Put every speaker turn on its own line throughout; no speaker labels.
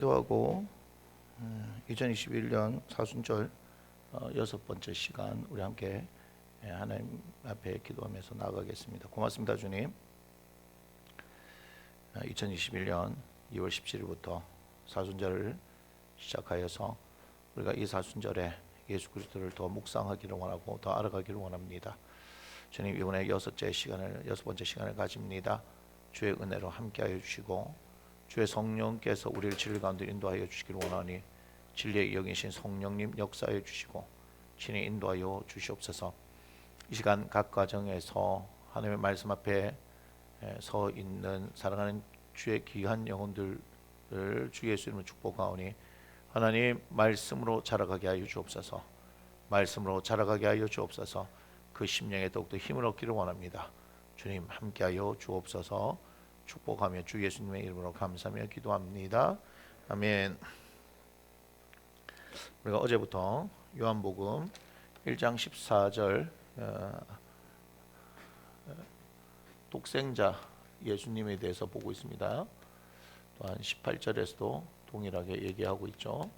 기도하고 2021년 사순절 여섯 번째 시간 우리 함께 하나님 앞에 기도하면서 나아가겠습니다. 고맙습니다, 주님. 2021년 2월 17일부터 사순절을 시작하여서 우리가 이 사순절에 예수 그리스도를 더 묵상하기를 원하고 더 알아가기를 원합니다. 주님, 이번에 여섯 번째 시간을 가집니다. 주의 은혜로 함께하여 주시고 주의 성령께서 우리를 진리 가운데 인도하여 주시기를 원하니 진리의 영이신 성령님 역사해 주시고 친히 인도하여 주시옵소서. 이 시간 각 가정에서 하나님의 말씀 앞에 서 있는 사랑하는 주의 귀한 영혼들을 주 예수님을 축복하오니 하나님 말씀으로 자라가게 하여 주옵소서. 말씀으로 자라가게 하여 주옵소서. 그 심령에 더욱더 힘을 얻기를 원합니다. 주님 함께하여 주옵소서. 축복하며 주 예수님의 이름으로 감사하며 기도합니다. 아멘. 우리가 어제부터 요한복음 1장 14절 독생자 예수님에 대해서 보고 있습니다. 또한 18절에서도 동일하게 얘기하고 있죠.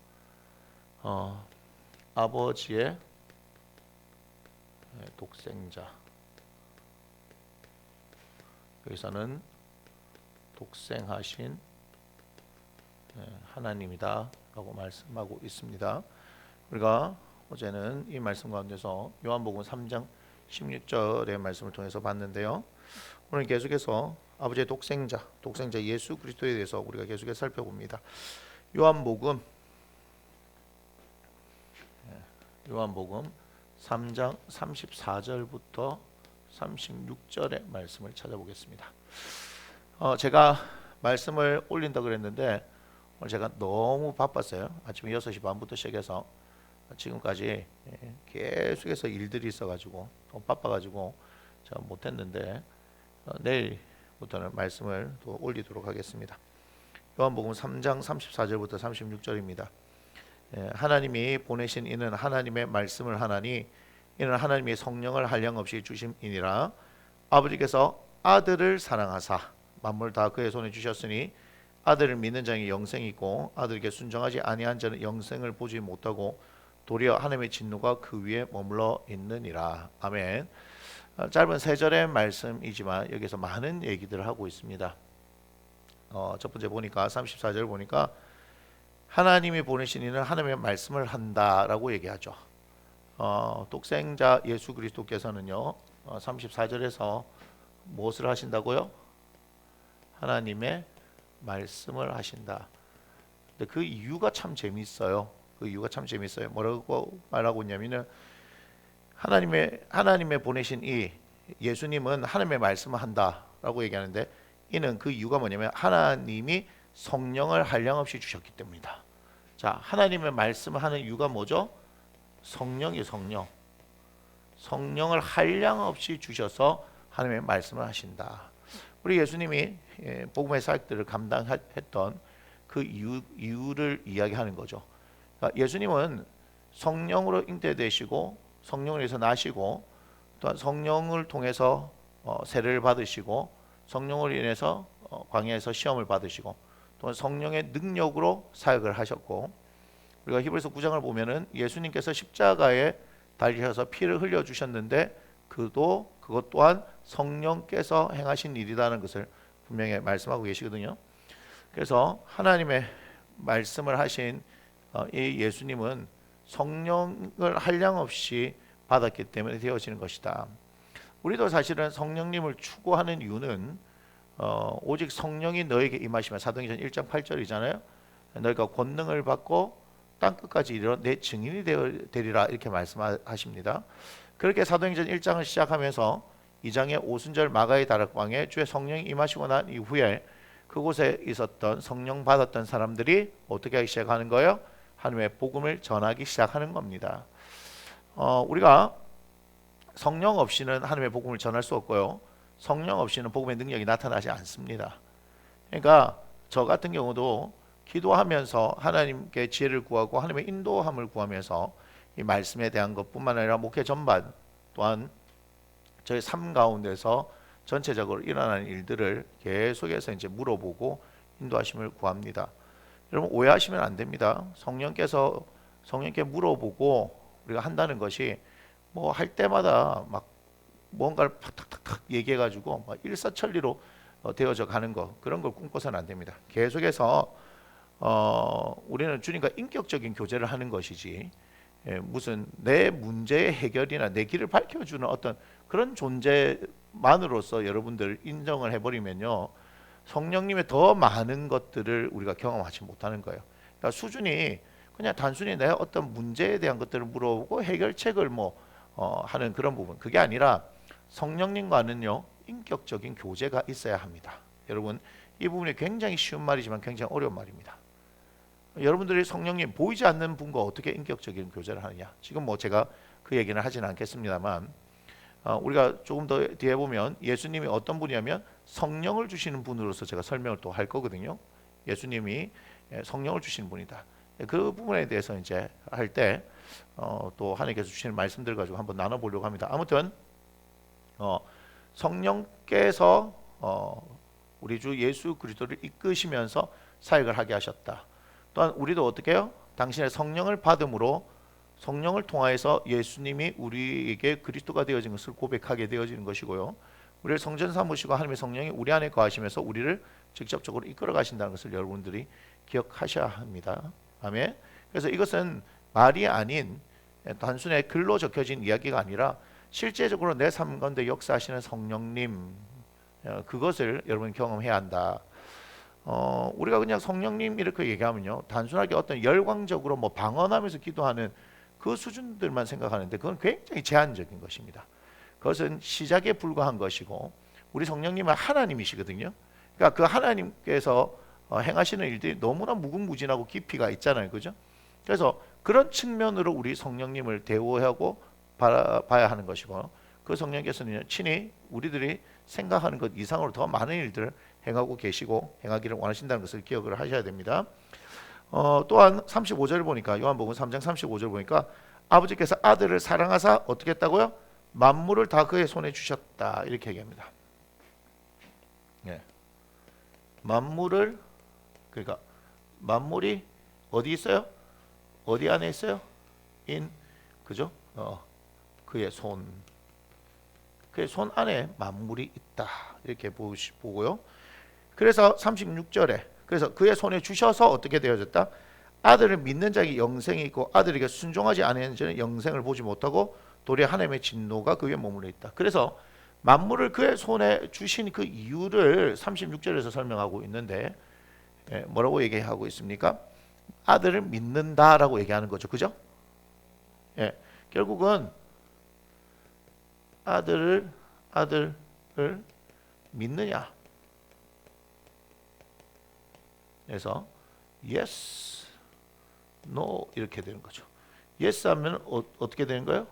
아버지의 독생자. 여기서는 독생하신 하나님이다 라고 말씀하고 있습니다. 우리가 어제는 이 말씀 가운데서 요한복음 3장 16절의 말씀을 통해서 봤는데요. 오늘 계속해서 아버지의 독생자 예수 그리스도에 대해서 우리가 계속해서 살펴봅니다. 요한복음 3장 34절부터 36절의 말씀을 찾아보겠습니다. 제가 말씀을 올린다 그랬는데 오늘 제가 너무 바빴어요. 아침 6시 반부터 시작해서 지금까지 계속해서 일들이 있어가지고 너무 바빠가지고 제가 못했는데 내일부터는 말씀을 또 올리도록 하겠습니다. 요한복음 3장 34절부터 36절입니다. 하나님이 보내신 이는 하나님의 말씀을 하나니 이는 하나님의 성령을 한량없이 주심이니라. 아버지께서 아들을 사랑하사 만물 다 그의 손에 주셨으니 아들을 믿는 자에게 영생이 있고 아들에게 순종하지 아니한 자는 영생을 보지 못하고 도리어 하나님의 진노가 그 위에 머물러 있느니라. 아멘. 짧은 세 절의 말씀이지만 여기서 많은 얘기들을 하고 있습니다. 첫 번째 보니까 34절 보니까 하나님이 보내신 이는 하나님의 말씀을 한다라고 얘기하죠. 독생자 예수 그리스도께서는요 34절에서 무엇을 하신다고요? 하나님의 말씀을 하신다. 근데 그 이유가 참 재미있어요. 뭐라고 말하고 있냐면은 하나님의 보내신 이 예수님은 하나님의 말씀을 한다라고 얘기하는데 이는 그 이유가 뭐냐면 하나님이 성령을 한량없이 주셨기 때문이다. 자, 하나님의 말씀을 하는 이유가 뭐죠? 성령이 성령을 한량없이 주셔서 하나님의 말씀을 하신다. 우리 예수님이 복음의 사역들을 감당했던 그 이유를 이야기하는 거죠. 그러니까 예수님은 성령으로 잉태되시고 성령을 위해서 나시고 또한 성령을 통해서 세례를 받으시고 성령을 인해서 광야에서 시험을 받으시고 또한 성령의 능력으로 사역을 하셨고 우리가 히브리서 9장을 보면은 예수님께서 십자가에 달리셔서 피를 흘려 주셨는데 그것 또한 성령께서 행하신 일이라는 것을 분명히 말씀하고 계시거든요. 그래서 하나님의 말씀을 하신 이 예수님은 성령을 한량없이 받았기 때문에 되어지는 것이다. 우리도 사실은 성령님을 추구하는 이유는 오직 성령이 너에게 임하시면 사도행전 1장 8절이잖아요. 너희가 권능을 받고 땅끝까지 이르러 내 증인이 되리라 이렇게 말씀하십니다. 그렇게 사도행전 1장을 시작하면서 2장의 오순절 마가의 다락방에 주의 성령이 임하시고 난 이후에 그곳에 있었던 성령 받았던 사람들이 어떻게 하기 시작하는 거예요? 하나님의 복음을 전하기 시작하는 겁니다. 우리가 성령 없이는 하나님의 복음을 전할 수 없고요. 성령 없이는 복음의 능력이 나타나지 않습니다. 그러니까 저 같은 경우도 기도하면서 하나님께 지혜를 구하고 하나님의 인도함을 구하면서 이 말씀에 대한 것뿐만 아니라 목회 전반 또한 저희 삶 가운데서 전체적으로 일어나는 일들을 계속해서 이제 물어보고 인도하심을 구합니다. 여러분 오해하시면 안 됩니다. 성령께 물어보고 우리가 한다는 것이 뭐 할 때마다 막 뭔가를 탁탁탁탁 얘기해가지고 막 일사천리로 되어져 가는 거, 그런 걸 꿈꿔서는 안 됩니다. 계속해서 우리는 주님과 인격적인 교제를 하는 것이지, 무슨 내 문제의 해결이나 내 길을 밝혀주는 어떤 그런 존재만으로서 여러분들 인정을 해버리면요, 성령님의 더 많은 것들을 우리가 경험하지 못하는 거예요. 그러니까 수준이 그냥 단순히 내 어떤 문제에 대한 것들을 물어보고 해결책을 하는 그런 부분, 그게 아니라 성령님과는요 인격적인 교제가 있어야 합니다. 여러분, 이 부분이 굉장히 쉬운 말이지만 굉장히 어려운 말입니다. 여러분들이 성령님 보이지 않는 분과 어떻게 인격적인 교제를 하느냐, 지금 제가 그 얘기는 하지는 않겠습니다만, 우리가 조금 더 뒤에 보면 예수님이 어떤 분이냐면 성령을 주시는 분으로서 제가 설명을 또 할 거거든요. 예수님이 성령을 주시는 분이다. 그 부분에 대해서 이제 할 때 또 하나님께서 주시는 말씀들 가지고 한번 나눠보려고 합니다. 아무튼 성령께서 우리 주 예수 그리스도를 이끄시면서 사역을 하게 하셨다. 또한 우리도 어떻게 해요? 당신의 성령을 받음으로 성령을 통하여서 예수님이 우리에게 그리스도가 되어진 것을 고백하게 되어지는 것이고요. 우리를 성전 삼으시고 하나님의 성령이 우리 안에 거하시면서 우리를 직접적으로 이끌어 가신다는 것을 여러분들이 기억하셔야 합니다. 아멘. 그래서 이것은 말이 아닌 단순히 글로 적혀진 이야기가 아니라 실제적으로 내 삶 가운데 역사하시는 성령님, 그것을 여러분 경험해야 한다. 우리가 그냥 성령님 이렇게 얘기하면요, 단순하게 어떤 열광적으로 방언하면서 기도하는 그 수준들만 생각하는데 그건 굉장히 제한적인 것입니다. 그것은 시작에 불과한 것이고, 우리 성령님은 하나님이시거든요. 그러니까 그 하나님께서 행하시는 일들이 너무나 무궁무진하고 깊이가 있잖아요, 그죠? 그래서 그런 측면으로 우리 성령님을 대우하고 봐야 하는 것이고, 그 성령께서는 친히 우리들이 생각하는 것 이상으로 더 많은 일들을 행하고 계시고 행하기를 원하신다는 것을 기억을 하셔야 됩니다. 또한 35절을 보니까, 요한복음 3장 35절 보니까 아버지께서 아들을 사랑하사 어떻게 했다고요? 만물을 다 그의 손에 주셨다, 이렇게 얘기합니다. 만물을, 그러니까 만물이 어디 있어요? 어디 안에 있어요? 그죠? 그의 손 안에 만물이 있다, 이렇게 보고요. 그래서 36절에 그래서 그의 손에 주셔서 어떻게 되어졌다? 아들을 믿는 자에게 영생이 있고 아들에게 순종하지 않은 자는 영생을 보지 못하고 도리어 하나님의 진노가 그 위에 머물러 있다. 그래서 만물을 그의 손에 주신 그 이유를 36절에서 설명하고 있는데, 뭐라고 얘기하고 있습니까? 아들을 믿는다라고 얘기하는 거죠, 그죠? 결국은 아들을 믿느냐? 그래서 yes, no 이렇게 되는 거죠. yes 하면 어떻게 되는 거예요?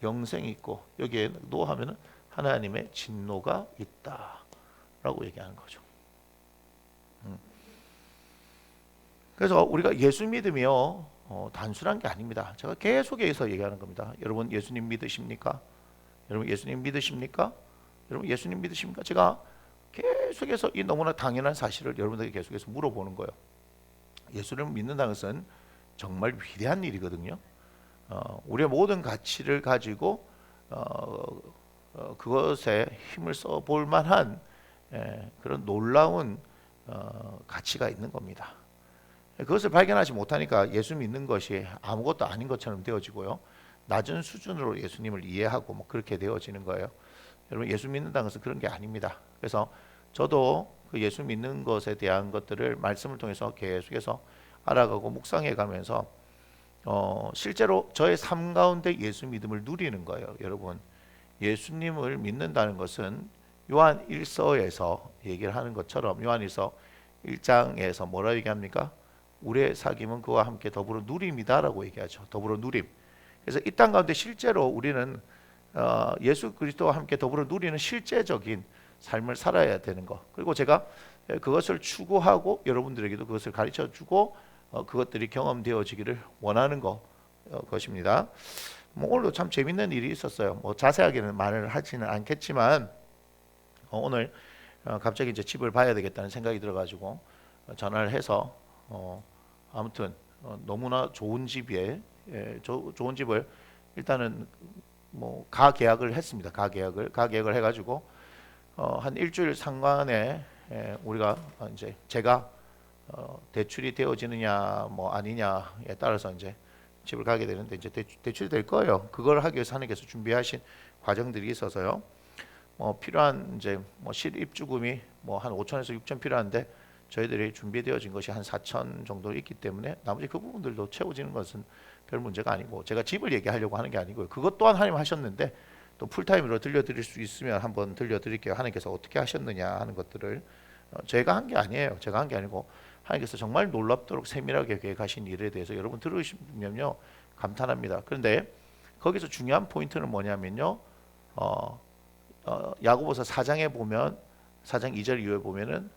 영생이 있고, 여기에 no 하면은 하나님의 진노가 있다라고 얘기하는 거죠. 그래서 우리가 예수 믿음이요 단순한 게 아닙니다. 제가 계속해서 얘기하는 겁니다. 여러분 예수님 믿으십니까? 여러분 예수님 믿으십니까? 여러분 예수님 믿으십니까? 제가 계속해서 이 너무나 당연한 사실을 여러분들에게 계속해서 물어보는 거예요. 예수를 믿는다는 것은 정말 위대한 일이거든요. 우리의 모든 가치를 가지고 그것에 힘을 써볼 만한 그런 놀라운 가치가 있는 겁니다. 그것을 발견하지 못하니까 예수 믿는 것이 아무것도 아닌 것처럼 되어지고요, 낮은 수준으로 예수님을 이해하고 그렇게 되어지는 거예요. 여러분 예수 믿는다는 것은 그런 게 아닙니다. 그래서 저도 그 예수 믿는 것에 대한 것들을 말씀을 통해서 계속해서 알아가고 묵상해 가면서 실제로 저의 삶 가운데 예수 믿음을 누리는 거예요. 여러분 예수님을 믿는다는 것은 요한 1서에서 얘기를 하는 것처럼, 요한 1서 1장에서 뭐라 얘기합니까? 우리의 사귐은 그와 함께 더불어 누림이다라고 얘기하죠. 더불어 누림. 그래서 이 땅 가운데 실제로 우리는 예수 그리스도와 함께 더불어 누리는 실제적인 삶을 살아야 되는 것, 그리고 제가 그것을 추구하고 여러분들에게도 그것을 가르쳐주고 그것들이 경험되어지기를 원하는 것입니다. 오늘도 참 재밌는 일이 있었어요. 자세하게는 말을 하지는 않겠지만 오늘 갑자기 이제 집을 봐야 되겠다는 생각이 들어가지고 전화를 해서 아무튼 너무나 좋은 집에 좋은 집을 일단은 뭐 가계약을 했습니다. 가계약을 해가지고 한 일주일 상관에 우리가 이제 제가 대출이 되어지느냐 뭐 아니냐에 따라서 이제 집을 가게 되는데 이제 대출이 될 거예요. 그걸 하기 위해서 하나님께서 준비하신 과정들이 있어서요. 뭐 필요한 이제 뭐 실입주금이 뭐 한 5천에서 6천 필요한데 저희들이 준비되어진 것이 한 4천 정도 있기 때문에 나머지 그 부분들도 채워지는 것은 별 문제가 아니고 제가 집을 얘기하려고 하는 게 아니고요. 그것 또한 하나님 하셨는데 또 풀타임으로 들려드릴 수 있으면 한번 들려드릴게요. 하나님께서 어떻게 하셨느냐 하는 것들을 제가 한 게 아니에요. 제가 한 게 아니고 하나님께서 정말 놀랍도록 세밀하게 계획하신 일에 대해서 여러분 들으시면요 감탄합니다. 그런데 거기서 중요한 포인트는 뭐냐면요. 야고보서 4장에 보면 4장 2절 이후에 보면은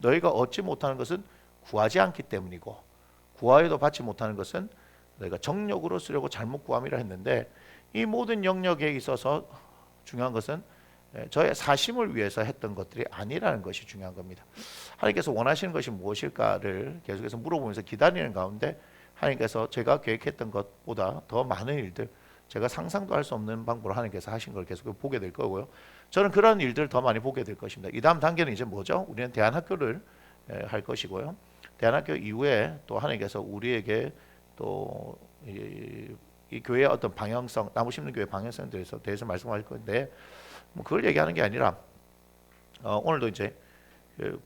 너희가 얻지 못하는 것은 구하지 않기 때문이고 구하여도 받지 못하는 것은 너희가 정력으로 쓰려고 잘못 구함이라 했는데 이 모든 영역에 있어서 중요한 것은 저의 사심을 위해서 했던 것들이 아니라는 것이 중요한 겁니다. 하나님께서 원하시는 것이 무엇일까를 계속해서 물어보면서 기다리는 가운데 하나님께서 제가 계획했던 것보다 더 많은 일들 제가 상상도 할 수 없는 방법으로 하나님께서 하신 걸 계속 보게 될 거고요. 저는 그런 일들을 더 많이 보게 될 것입니다. 이 다음 단계는 이제 뭐죠? 우리는 대안학교를 할 것이고요. 대안학교 이후에 또 하나님께서 우리에게 또 이 교회의 어떤 방향성, 나무 심는 교회 방향성에 대해서 말씀할 건데 뭐 그걸 얘기하는 게 아니라 오늘도 이제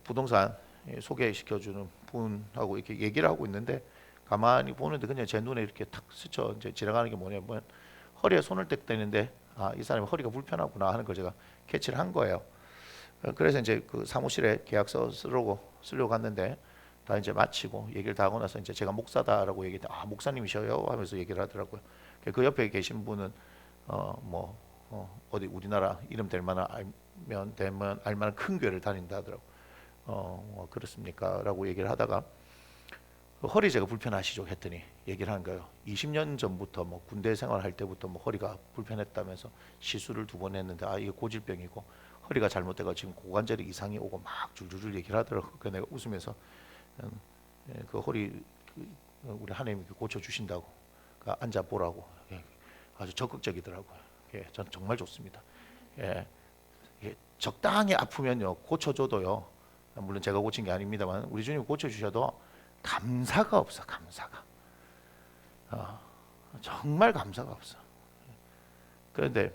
부동산 소개시켜주는 분하고 이렇게 얘기를 하고 있는데 가만히 보는데 그냥 제 눈에 이렇게 탁 스쳐 이제 지나가는 게 뭐냐면 허리에 손을 딱 대는데 이 사람이 허리가 불편하구나 하는 걸 제가 캐치를 한 거예요. 그래서 이제 그 사무실에 계약서 쓰려고 갔는데 다 이제 마치고 얘기를 다 하고 나서 이제 제가 목사다라고 얘기했는데 목사님이셔요 하면서 얘기를 하더라고요. 그 옆에 계신 분은 어디 우리나라 이름 될 만한 알만한 큰 교회를 다닌다 하더라고. 그렇습니까? 라고 얘기를 하다가 허리 제가 불편하시죠 했더니 얘기를 하는 거예요. 20년 전부터 뭐 군대 생활할 때부터 뭐 허리가 불편했다면서 시술을 2번 했는데 이게 고질병이고 허리가 잘못돼가 지금 고관절에 이상이 오고 막 줄줄줄 얘기를 하더라고. 그래서 내가 웃으면서 그 허리 우리 하나님이 고쳐 주신다고 앉아 보라고 아주 적극적이더라고요. 저는 정말 좋습니다. 적당히 아프면요 고쳐줘도요. 물론 제가 고친 게 아닙니다만 우리 주님 고쳐 주셔도 감사가 없어. 감사가 정말 감사가 없어. 그런데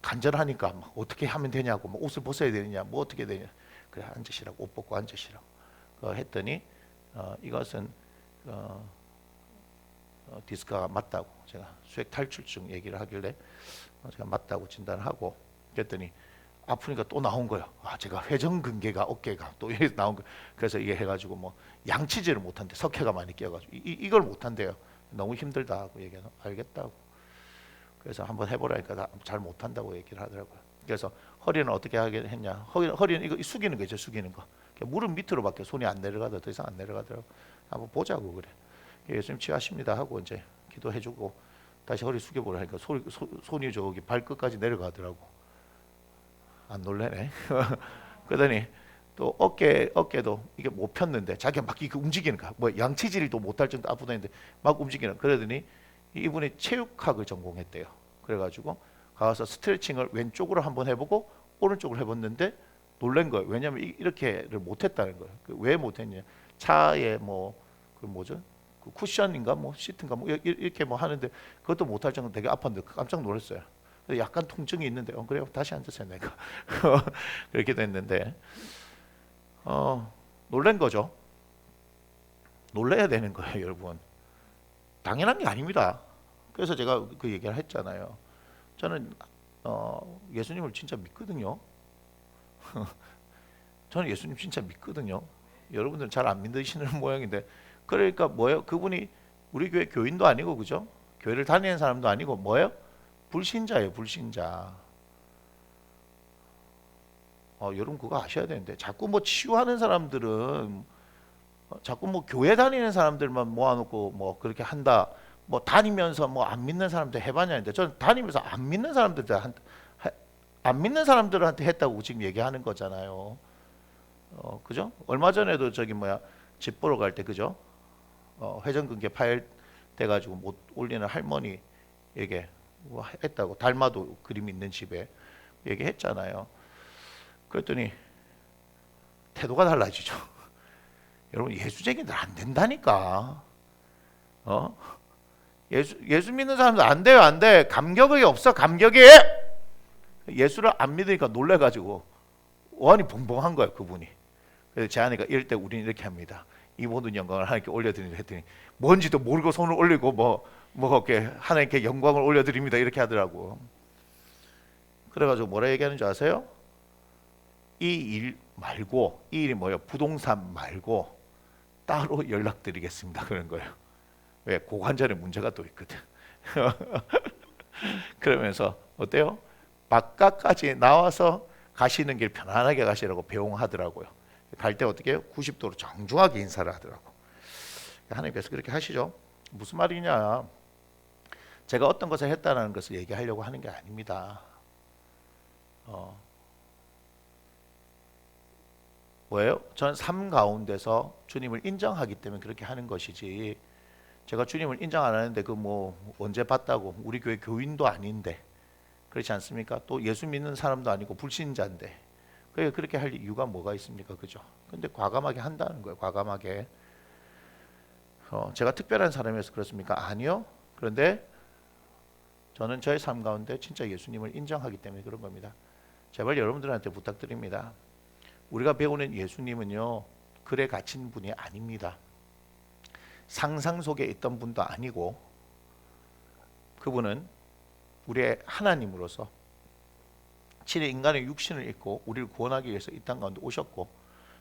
간절하니까 막 어떻게 하면 되냐고 뭐 옷을 벗어야 되느냐 뭐 어떻게 되냐 그래 앉으시라고 옷 벗고 앉으시라고 했더니 이것은 디스크가 맞다고 제가 수액 탈출증 얘기를 하길래 제가 맞다고 진단하고 그랬더니 아프니까 또 나온 거예요. 제가 회전근개가 어깨가 또 이렇게 나온 거. 그래서 이게 해가지고 뭐 양치질을 못한대. 석회가 많이 끼어가지고 이걸 못한대요. 너무 힘들다 하고 얘기해서 알겠다고. 그래서 한번 해보라니까 잘 못한다고 얘기를 하더라고요. 그래서 허리는 어떻게 하게 했냐? 허리는 이거 숙이는 거죠, 숙이는 거. 무릎 밑으로밖에 손이 안 내려가더 더 이상 안 내려가더라고. 한번 보자고 그래. 예수님 치유하십니다 하고 이제 기도해주고 다시 허리 숙여보라 하니까 손이 저기 발끝까지 내려가더라고. 안 놀래네. 그러더니 또 어깨도 이게 못 폈는데 자기가 막 이렇게 움직이는 거야. 뭐 양치질도 못할 정도 아프다 했는데 막 움직이는. 그러더니 이분이 체육학을 전공했대요. 그래가지고 가서 스트레칭을 왼쪽으로 한번 해보고 오른쪽으로 해봤는데 놀란 거예요. 왜냐하면 이렇게를 못했다는 거예요. 왜 못했냐? 차에 그 뭐죠? 그 쿠션인가 뭐 시트인가 뭐 이렇게 뭐 하는데 그것도 못할 정도 되게 아팠는데 깜짝 놀랐어요. 약간 통증이 있는데 그래요. 다시 앉으세요 내가. 그렇게 됐는데 놀란 거죠. 놀래야 되는 거예요, 여러분. 당연한 게 아닙니다. 그래서 제가 그 얘기를 했잖아요. 저는 예수님을 진짜 믿거든요. 저는 예수님 진짜 믿거든요. 여러분들은 잘 안 믿으시는 모양인데 그러니까 뭐예요? 그분이 우리 교회 교인도 아니고 그죠? 교회를 다니는 사람도 아니고 뭐예요? 불신자예요, 불신자. 여러분 그거 아셔야 되는데 자꾸 뭐 치유하는 사람들은 자꾸 뭐 교회 다니는 사람들만 모아놓고 뭐 그렇게 한다. 뭐 다니면서 뭐 안 믿는 사람들 해봤냐는데 저는 다니면서 안 믿는 사람들한테 했다고 지금 얘기하는 거잖아요. 그죠? 얼마 전에도 저기 집 보러 갈 때 그죠? 회전근개 파열돼 가지고 못 올리는 할머니에게 뭐 했다고 달마도 그림 있는 집에 얘기했잖아요. 그랬더니 태도가 달라지죠. 여러분 예수쟁이들 안 된다니까. 예수 믿는 사람들 안 돼요, 안 돼. 감격이 없어, 감격이. 예수를 안 믿으니까 놀래가지고 원이 벙벙한 거예요, 그분이. 그래서 제 아내가 이럴 때 우리는 이렇게 합니다. 이 모든 영광을 하나님께 올려드리는 했더니 뭔지도 모르고 손을 올리고 뭐 이렇게 하나님께 영광을 올려드립니다 이렇게 하더라고. 그래가지고 뭐라 얘기하는 줄 아세요? 이 일 말고, 이 일이 뭐예요? 부동산 말고 따로 연락드리겠습니다 그런 거예요. 왜? 고관절에 문제가 또 있거든. 그러면서 어때요? 바깥까지 나와서 가시는 길 편안하게 가시라고 배웅하더라고요. 갈 때 어떻게 해요? 90도로 정중하게 인사를 하더라고. 하나님께서 그렇게 하시죠. 무슨 말이냐? 제가 어떤 것을 했다는 것을 얘기하려고 하는 게 아닙니다. 뭐예요? 전 삶 가운데서 주님을 인정하기 때문에 그렇게 하는 것이지. 제가 주님을 인정 안 하는데 그 뭐 언제 봤다고 우리 교회 교인도 아닌데 그렇지 않습니까? 또 예수 믿는 사람도 아니고 불신자인데 그렇게 할 이유가 뭐가 있습니까? 그죠? 근데 과감하게 한다는 거예요. 과감하게. 제가 특별한 사람이어서 그렇습니까? 아니요. 그런데 저는 저의 삶 가운데 진짜 예수님을 인정하기 때문에 그런 겁니다. 제발 여러분들한테 부탁드립니다. 우리가 배우는 예수님은요 글에 갇힌 분이 아닙니다. 상상 속에 있던 분도 아니고 그분은 우리의 하나님으로서 친히 인간의 육신을 입고 우리를 구원하기 위해서 이 땅 가운데 오셨고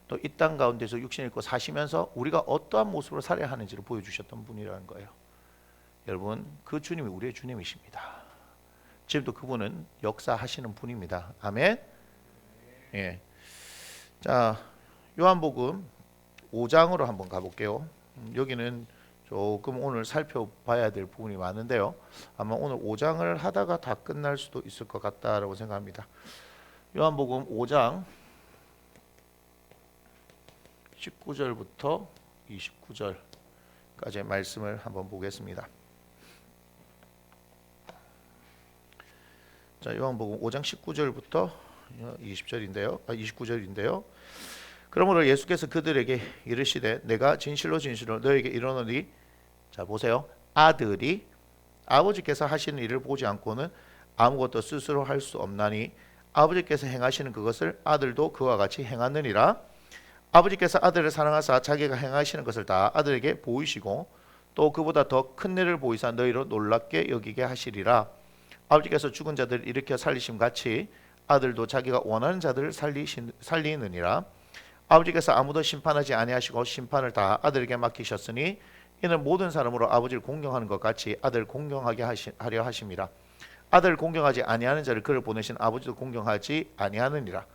또 이 땅 가운데서 육신을 입고 사시면서 우리가 어떠한 모습으로 살아야 하는지를 보여주셨던 분이라는 거예요. 여러분 그 주님이 우리의 주님이십니다. 지금도 그분은 역사하시는 분입니다. 아멘. 예. 자 요한복음 5장으로 한번 가볼게요. 여기는 조금 오늘 살펴봐야 될 부분이 많은데요. 아마 오늘 5장을 하다가 다 끝날 수도 있을 것 같다라고 생각합니다. 요한복음 5장 19절부터 29절까지의 말씀을 한번 보겠습니다. 자, 요한복음 5장 19절부터 29절인데요. 그러므로 예수께서 그들에게 이르시되 내가 진실로 진실로 너에게 이르노니 자 보세요. 아들이 아버지께서 하시는 일을 보지 않고는 아무것도 스스로 할 수 없나니 아버지께서 행하시는 그것을 아들도 그와 같이 행하느니라. 아버지께서 아들을 사랑하사 자기가 행하시는 것을 다 아들에게 보이시고 또 그보다 더 큰 일을 보이사 너희로 놀랍게 여기게 하시리라. 아버지께서 죽은 자들을 일으켜 살리심 같이 아들도 자기가 원하는 자들을 살리느니라. 아버지께서 아무도 심판하지 아니하시고 심판을 다 아들에게 맡기셨으니 이는 모든 사람으로 아버지를 공경하는 것 같이 아들을 공경하게 하려 하심이라. 아들을 공경하지 아니하는 자를 그를 보내신 아버지도 공경하지 아니하느니라.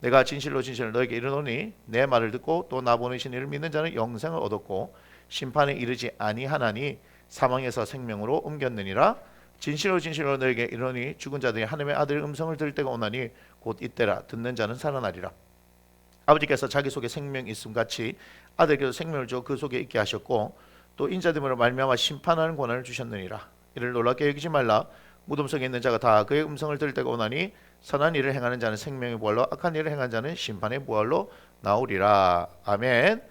내가 진실로 진실로 너에게 이르노니 내 말을 듣고 또 나 보내신 이를 믿는 자는 영생을 얻었고 심판에 이르지 아니하나니 사망에서 생명으로 옮겼느니라. 진실로 진실로 너에게 이르노니 죽은 자들이 하나님의 아들의 음성을 들을 때가 오나니 곧 이때라. 듣는 자는 살아나리라. 아버지께서 자기 속에 생명이 있음 같이 아들께서 생명을 주어 그 속에 있게 하셨고 또 인자됨으로 말미암아 심판하는 권한을 주셨느니라. 이를 놀랍게 여기지 말라. 무덤 속에 있는 자가 다 그의 음성을 들을 때가 오나니 선한 일을 행하는 자는 생명의 부활로 악한 일을 행하는 자는 심판의 부활로 나오리라. 아멘.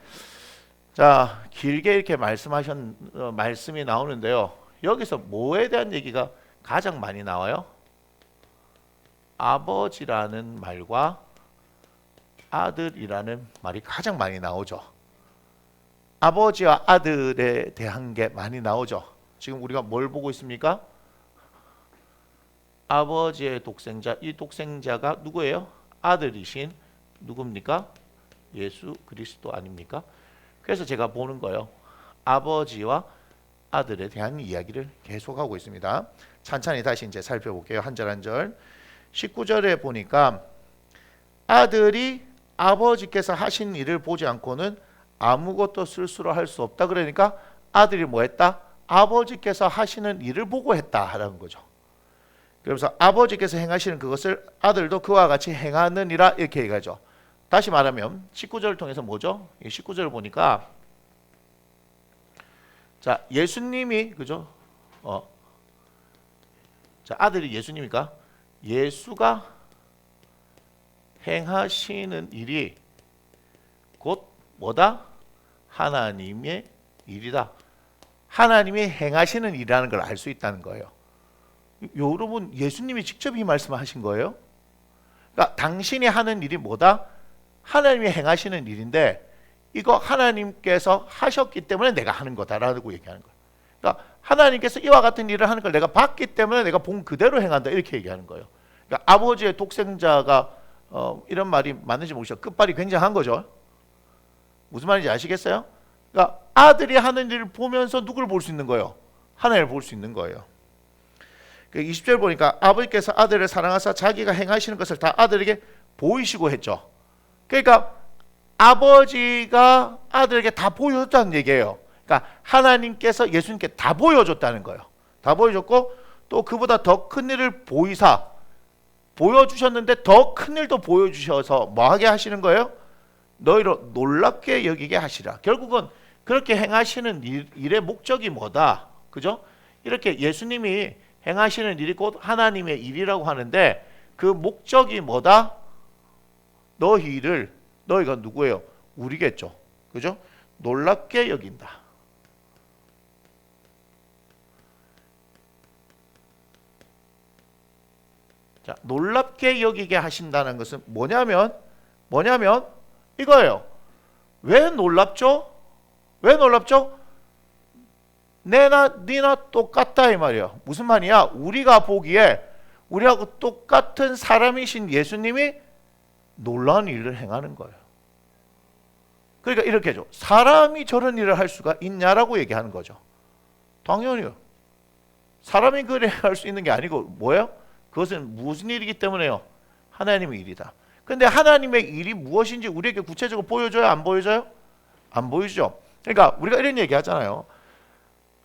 자 길게 이렇게 말씀이 나오는데요. 여기서 뭐에 대한 얘기가 가장 많이 나와요? 아버지라는 말과 아들이라는 말이 가장 많이 나오죠. 아버지와 아들에 대한 게 많이 나오죠. 지금 우리가 뭘 보고 있습니까? 아버지의 독생자, 이 독생자가 누구예요? 아들이신 누굽니까? 예수 그리스도 아닙니까? 그래서 제가 보는 거예요. 아버지와 아들에 대한 이야기를 계속하고 있습니다. 찬찬히 다시 이제 살펴볼게요. 한 절 한 절. 19절에 보니까 아들이 아버지께서 하신 일을 보지 않고는 아무것도 스스로 할 수 없다. 그러니까 아들이 뭐 했다? 아버지께서 하시는 일을 보고 했다 하라는 거죠. 그래서 아버지께서 행하시는 그것을 아들도 그와 같이 행하느니라 이렇게 얘기하죠. 다시 말하면 19절을 통해서 뭐죠? 19절을 보니까 자, 예수님이 그죠? 자, 아들이 예수님이니까 예수가 행하시는 일이 곧 뭐다? 하나님의 일이다. 하나님이 행하시는 일이라는 걸 알 수 있다는 거예요. 여러분, 예수님이 직접 이 말씀을 하신 거예요. 그러니까 당신이 하는 일이 뭐다? 하나님이 행하시는 일인데 이거 하나님께서 하셨기 때문에 내가 하는 거다라고 얘기하는 거예요. 그러니까 하나님께서 이와 같은 일을 하는 걸 내가 봤기 때문에 내가 본 그대로 행한다 이렇게 얘기하는 거예요. 그러니까 아버지의 독생자가 이런 말이 맞는지 모르겠어요. 끝발이 굉장한 거죠. 무슨 말인지 아시겠어요? 그러니까 아들이 하는 일을 보면서 누구를 볼 수 있는 거예요? 하나님을 볼 수 있는 거예요. 20절 보니까 아버지께서 아들을 사랑하사 자기가 행하시는 것을 다 아들에게 보이시고 했죠. 그러니까 아버지가 아들에게 다 보여줬다는 얘기예요. 그러니까 하나님께서 예수님께 다 보여줬다는 거예요. 다 보여줬고 또 그보다 더 큰 일을 보여주셨는데 더 큰 일도 보여주셔서 뭐 하게 하시는 거예요? 너희로 놀랍게 여기게 하시라. 결국은 그렇게 행하시는 일의 목적이 뭐다? 그죠? 이렇게 예수님이 행하시는 일이 곧 하나님의 일이라고 하는데 그 목적이 뭐다? 너희가 누구예요? 우리겠죠. 그죠? 놀랍게 여긴다. 자, 놀랍게 여기게 하신다는 것은 뭐냐면 이거예요. 왜 놀랍죠? 왜 놀랍죠? 내나 니나 똑같다 이 말이에요. 무슨 말이야? 우리가 보기에 우리하고 똑같은 사람이신 예수님이 놀라운 일을 행하는 거예요. 그러니까 이렇게 해줘. 사람이 저런 일을 할 수가 있냐라고 얘기하는 거죠. 당연히요. 사람이 그래 할 수 있는 게 아니고 뭐예요? 그것은 무슨 일이기 때문에요? 하나님의 일이다. 근데 하나님의 일이 무엇인지 우리에게 구체적으로 보여줘요? 안 보여줘요? 안 보이죠. 그러니까 우리가 이런 얘기 하잖아요.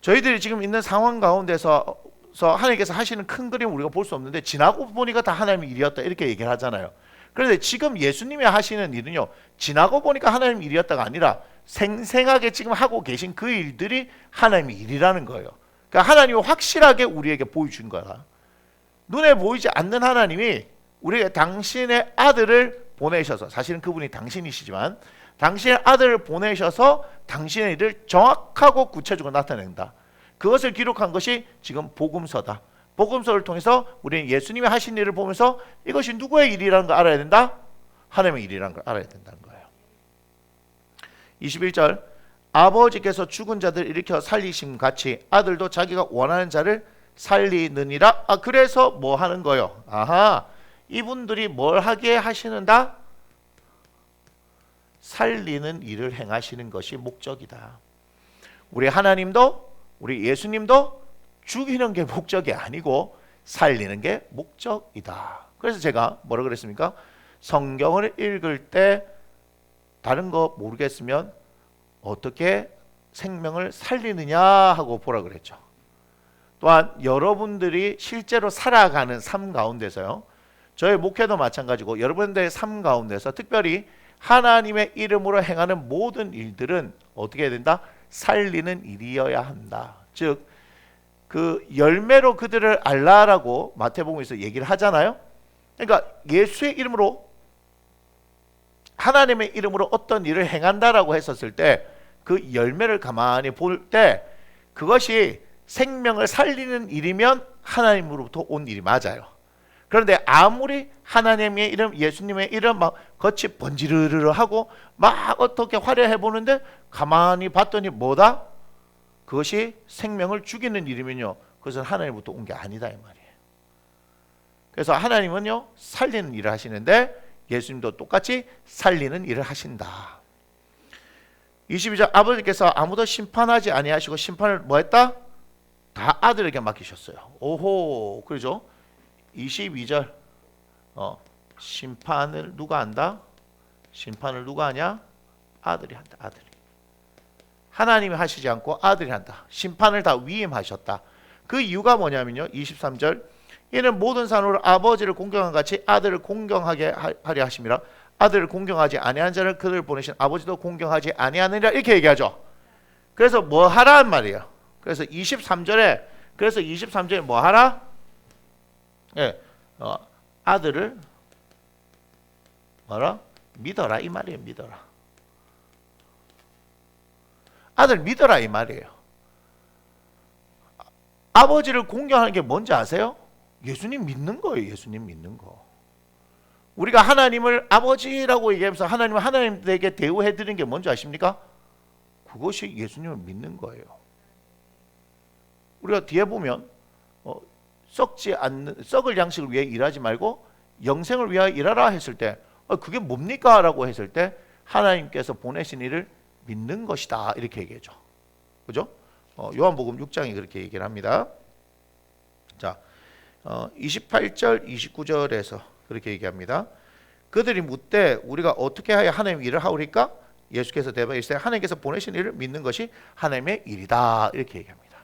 저희들이 지금 있는 상황 가운데서 하나님께서 하시는 큰 그림을 우리가 볼 수 없는데 지나고 보니까 다 하나님의 일이었다 이렇게 얘기를 하잖아요. 그런데 지금 예수님이 하시는 일은요, 지나고 보니까 하나님의 일이었다가 아니라 생생하게 지금 하고 계신 그 일들이 하나님의 일이라는 거예요. 그러니까 하나님이 확실하게 우리에게 보여준 거야. 눈에 보이지 않는 하나님이 우리에게 당신의 아들을 보내셔서, 사실은 그분이 당신이시지만 당신의 아들을 보내셔서 당신의 일을 정확하고 구체적으로 나타낸다. 그것을 기록한 것이 지금 복음서다. 복음서를 통해서 우리는 예수님이 하신 일을 보면서 이것이 누구의 일이라는 걸 알아야 된다? 하나님의 일이라는 걸 알아야 된다는 거예요. 21절 아버지께서 죽은 자들 일으켜 살리심 같이 아들도 자기가 원하는 자를 살리느니라. 그래서 뭐 하는 거예요? 이분들이 뭘 하게 하시는다? 살리는 일을 행하시는 것이 목적이다. 우리 하나님도 우리 예수님도 죽이는 게 목적이 아니고 살리는 게 목적이다. 그래서 제가 뭐라 그랬습니까? 성경을 읽을 때 다른 거 모르겠으면 어떻게 생명을 살리느냐 하고 보라 그랬죠. 또한 여러분들이 실제로 살아가는 삶 가운데서요, 저의 목회도 마찬가지고 여러분들의 삶 가운데서 특별히 하나님의 이름으로 행하는 모든 일들은 어떻게 해야 된다? 살리는 일이어야 한다. 즉 그 열매로 그들을 알라라고 마태복음에서 얘기를 하잖아요. 그러니까 예수의 이름으로, 하나님의 이름으로 어떤 일을 행한다라고 했었을 때 그 열매를 가만히 볼 때 그것이 생명을 살리는 일이면 하나님으로부터 온 일이 맞아요. 그런데 아무리 하나님의 이름, 예수님의 이름 막 겉이 번지르르 하고 막 어떻게 화려해 보는데 가만히 봤더니 뭐다? 그것이 생명을 죽이는 일이면요, 그것은 하나님부터 온 게 아니다 이 말이에요. 그래서 하나님은요 살리는 일을 하시는데 예수님도 똑같이 살리는 일을 하신다. 22절 아버지께서 아무도 심판하지 아니하시고 심판을 뭐 했다? 다 아들에게 맡기셨어요. 오호, 그러죠? 22절 심판을 누가 한다? 심판을 누가 하냐? 아들이 한다. 아들이. 하나님이 하시지 않고 아들이 한다. 심판을 다 위임하셨다. 그 이유가 뭐냐면요, 23절 이는 모든 사람으로 아버지를 공경한 같이 아들을 공경하게 하려 하심이라. 아들을 공경하지 아니한 자를 그들을 보내신 아버지도 공경하지 아니하느니라. 이렇게 얘기하죠. 그래서 뭐 하란 말이에요. 그래서 23절에 뭐 하라? 예, 아들을 뭐라? 믿어라 이 말이에요. 믿어라. 아들 믿어라 이 말이에요. 아버지를 공경하는 게 뭔지 아세요? 예수님 믿는 거예요. 예수님 믿는 거. 우리가 하나님을 아버지라고 얘기하면서 하나님을 하나님에게 대우해드리는 게 뭔지 아십니까? 그것이 예수님을 믿는 거예요. 우리가 뒤에 보면 썩을 양식을 위해 일하지 말고 영생을 위하여 일하라 했을 때 그게 뭡니까? 라고 했을 때 하나님께서 보내신 일을 믿는 것이다 이렇게 얘기하죠. 그죠? 요한복음 6장이 그렇게 얘기를 합니다. 자, 28절 29절에서 그렇게 얘기합니다. 그들이 묻되 우리가 어떻게 하여 하나님 일을 하오리까? 예수께서 대답하시되 하나님께서 보내신 일을 믿는 것이 하나님의 일이다 이렇게 얘기합니다.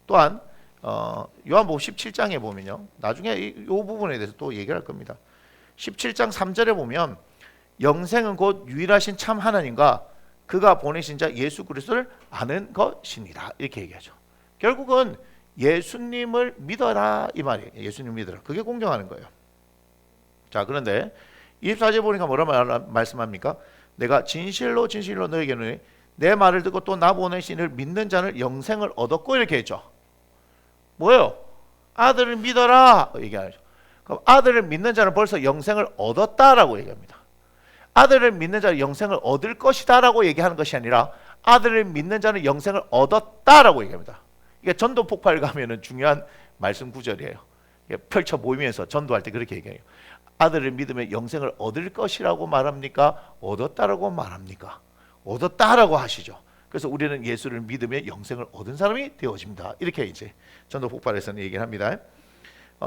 또한 요한복음 17장에 보면요. 나중에 이 부분에 대해서 또 얘기를 할 겁니다. 17장 3절에 보면 영생은 곧 유일하신 참 하나님과 그가 보내신 자 예수 그리스도를 아는 것이니라 이렇게 얘기하죠. 결국은 예수님을 믿어라 이 말이에요. 예수님 믿어라. 그게 공경하는 거예요. 자, 그런데 24절 보니까 뭐라 말씀합니까? 내가 진실로 진실로 너에게 이르노니 내 말을 듣고 또 나 보내신 이를 믿는 자는 영생을 얻었고 이렇게 했죠. 뭐예요? 아들을 믿어라 얘기하죠. 그럼 아들을 믿는 자는 벌써 영생을 얻었다라고 얘기합니다. 아들을 믿는 자는 영생을 얻을 것이다라고 얘기하는 것이 아니라 아들을 믿는 자는 영생을 얻었다라고 얘기합니다. 이게 전도 폭발 가면은 중요한 말씀 구절이에요. 펼쳐 보이면서 전도할 때 그렇게 얘기해요. 아들을 믿으면 영생을 얻을 것이라고 말합니까? 얻었다라고 말합니까? 얻었다라고 하시죠. 그래서 우리는 예수를 믿으면 영생을 얻은 사람이 되어집니다. 이렇게 이제 전도 폭발에서는 얘기를 합니다.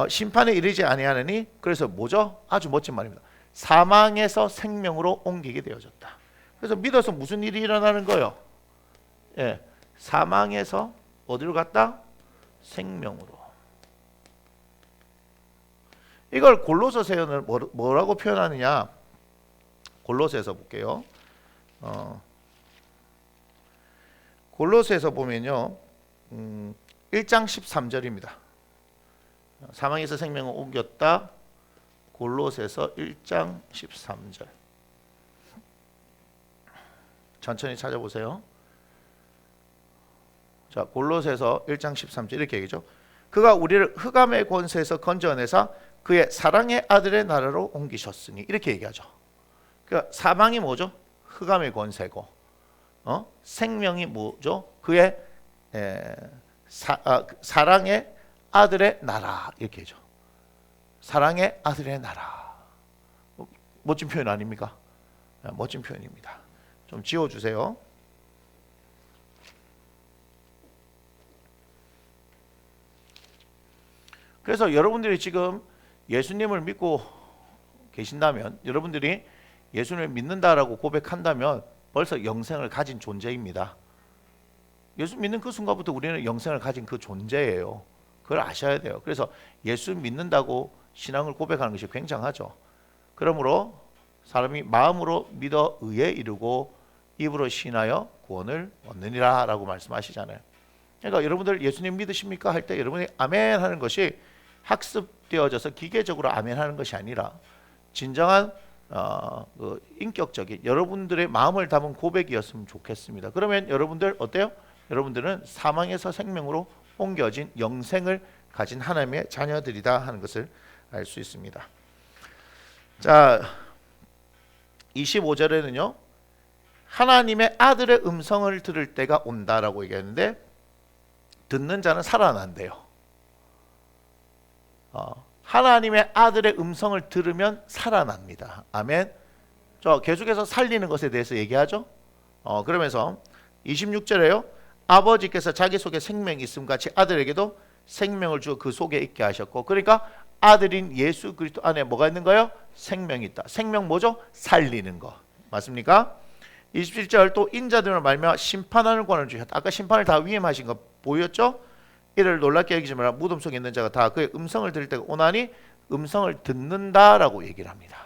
심판에 이르지 아니하느니 그래서 뭐죠? 아주 멋진 말입니다. 사망에서 생명으로 옮기게 되어졌다. 그래서 믿어서 무슨 일이 일어나는 거예요? 예, 사망에서 어디로 갔다? 생명으로. 이걸 골로새 서연을 뭐라고 표현하느냐? 골로새에서 볼게요. 골로새에서 보면요, 1장 13절입니다. 사망에서 생명을 옮겼다. 골로새서 1장 13절. 천천히 찾아보세요. 자, 골로새서 1장 13절 이렇게 얘기죠. 그가 우리를 흑암의 권세에서 건져내사 그의 사랑의 아들의 나라로 옮기셨으니 이렇게 얘기하죠. 그러니까 사망이 뭐죠? 흑암의 권세고, 생명이 뭐죠? 그의 사랑의 아들의 나라 이렇게 하죠. 사랑의 아들의 나라. 멋진 표현 아닙니까? 멋진 표현입니다. 좀 지워주세요. 그래서 여러분들이 지금 예수님을 믿고 계신다면, 여러분들이 예수님을 믿는다라고 고백한다면 벌써 영생을 가진 존재입니다. 예수 믿는 그 순간부터 우리는 영생을 가진 그 존재예요. 그걸 아셔야 돼요. 그래서 예수 믿는다고 신앙을 고백하는 것이 굉장하죠. 그러므로 사람이 마음으로 믿어 의에 이르고 입으로 신하여 구원을 얻느니라 라고 말씀하시잖아요. 그러니까 여러분들 예수님 믿으십니까? 할 때 여러분이 아멘 하는 것이 학습되어져서 기계적으로 아멘 하는 것이 아니라 진정한 인격적인 여러분들의 마음을 담은 고백이었으면 좋겠습니다. 그러면 여러분들 어때요? 여러분들은 사망에서 생명으로 옮겨진 영생을 가진 하나님의 자녀들이다 하는 것을 알 수 있습니다. 자, 25절에는요. 하나님의 아들의 음성을 들을 때가 온다라고 얘기하는데 듣는 자는 살아난대요. 하나님의 아들의 음성을 들으면 살아납니다. 아멘. 계속해서 살리는 것에 대해서 얘기하죠. 그러면서 26절에요. 아버지께서 자기 속에 생명이 있음 같이 아들에게도 생명을 주어 그 속에 있게 하셨고, 그러니까 아들인 예수 그리스도 안에 뭐가 있는 거예요? 생명이 있다. 생명 뭐죠? 살리는 거. 맞습니까? 27절 또 인자들을 말미암아 심판하는 권한을 주셨다. 아까 심판을 다 위임하신 거 보였죠? 이를 놀랍게 여기지 마라. 무덤 속에 있는 자가 다 그의 음성을 들을 때가 오나니 음성을 듣는다라고 얘기를 합니다.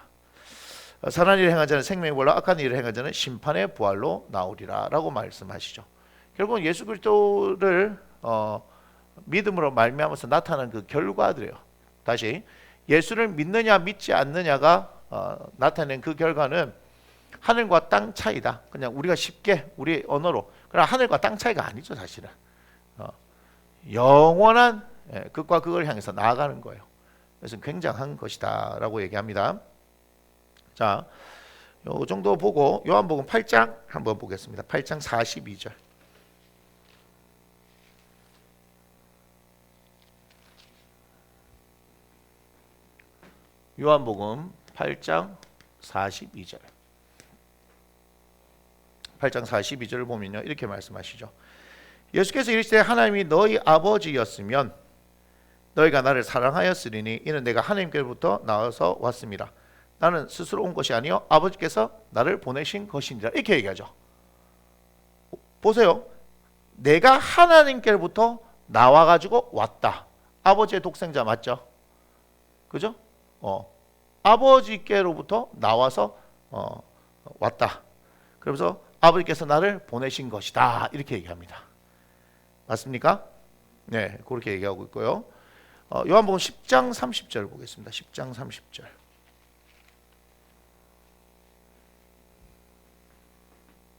선한 일을 행한 자는 생명의 부활로 악한 일을 행한 자는 심판의 부활로 나오리라 라고 말씀하시죠. 결국은 예수 그리스도를 믿음으로 말미암아서 나타나는 그 결과들이에요. 다시 예수를 믿느냐 믿지 않느냐가 나타낸 그 결과는 하늘과 땅 차이다. 그냥 우리가 쉽게 우리 언어로, 그러나 하늘과 땅 차이가 아니죠. 사실은 영원한 극과 극을 향해서 나아가는 거예요. 그래서 굉장한 것이다 라고 얘기합니다. 자, 요 정도 보고 요한복음 8장 한번 보겠습니다. 8장 42절. 요한복음 8장 42절. 8장 42절을 보면요, 이렇게 말씀하시죠. 예수께서 이르시되 하나님이 너희 아버지였으면 너희가 나를 사랑하였으리니 이는 내가 하나님께로부터 나와서 왔습니다. 나는 스스로 온 것이 아니요 아버지께서 나를 보내신 것이니라. 이렇게 얘기하죠. 보세요. 내가 하나님께로부터 나와가지고 왔다. 아버지의 독생자 맞죠? 그죠? 아버지께로부터 나와서 왔다. 그러면서 아버지께서 나를 보내신 것이다. 이렇게 얘기합니다. 맞습니까? 네, 그렇게 얘기하고 있고요. 요한복음 10장 30절 보겠습니다. 10장 30절.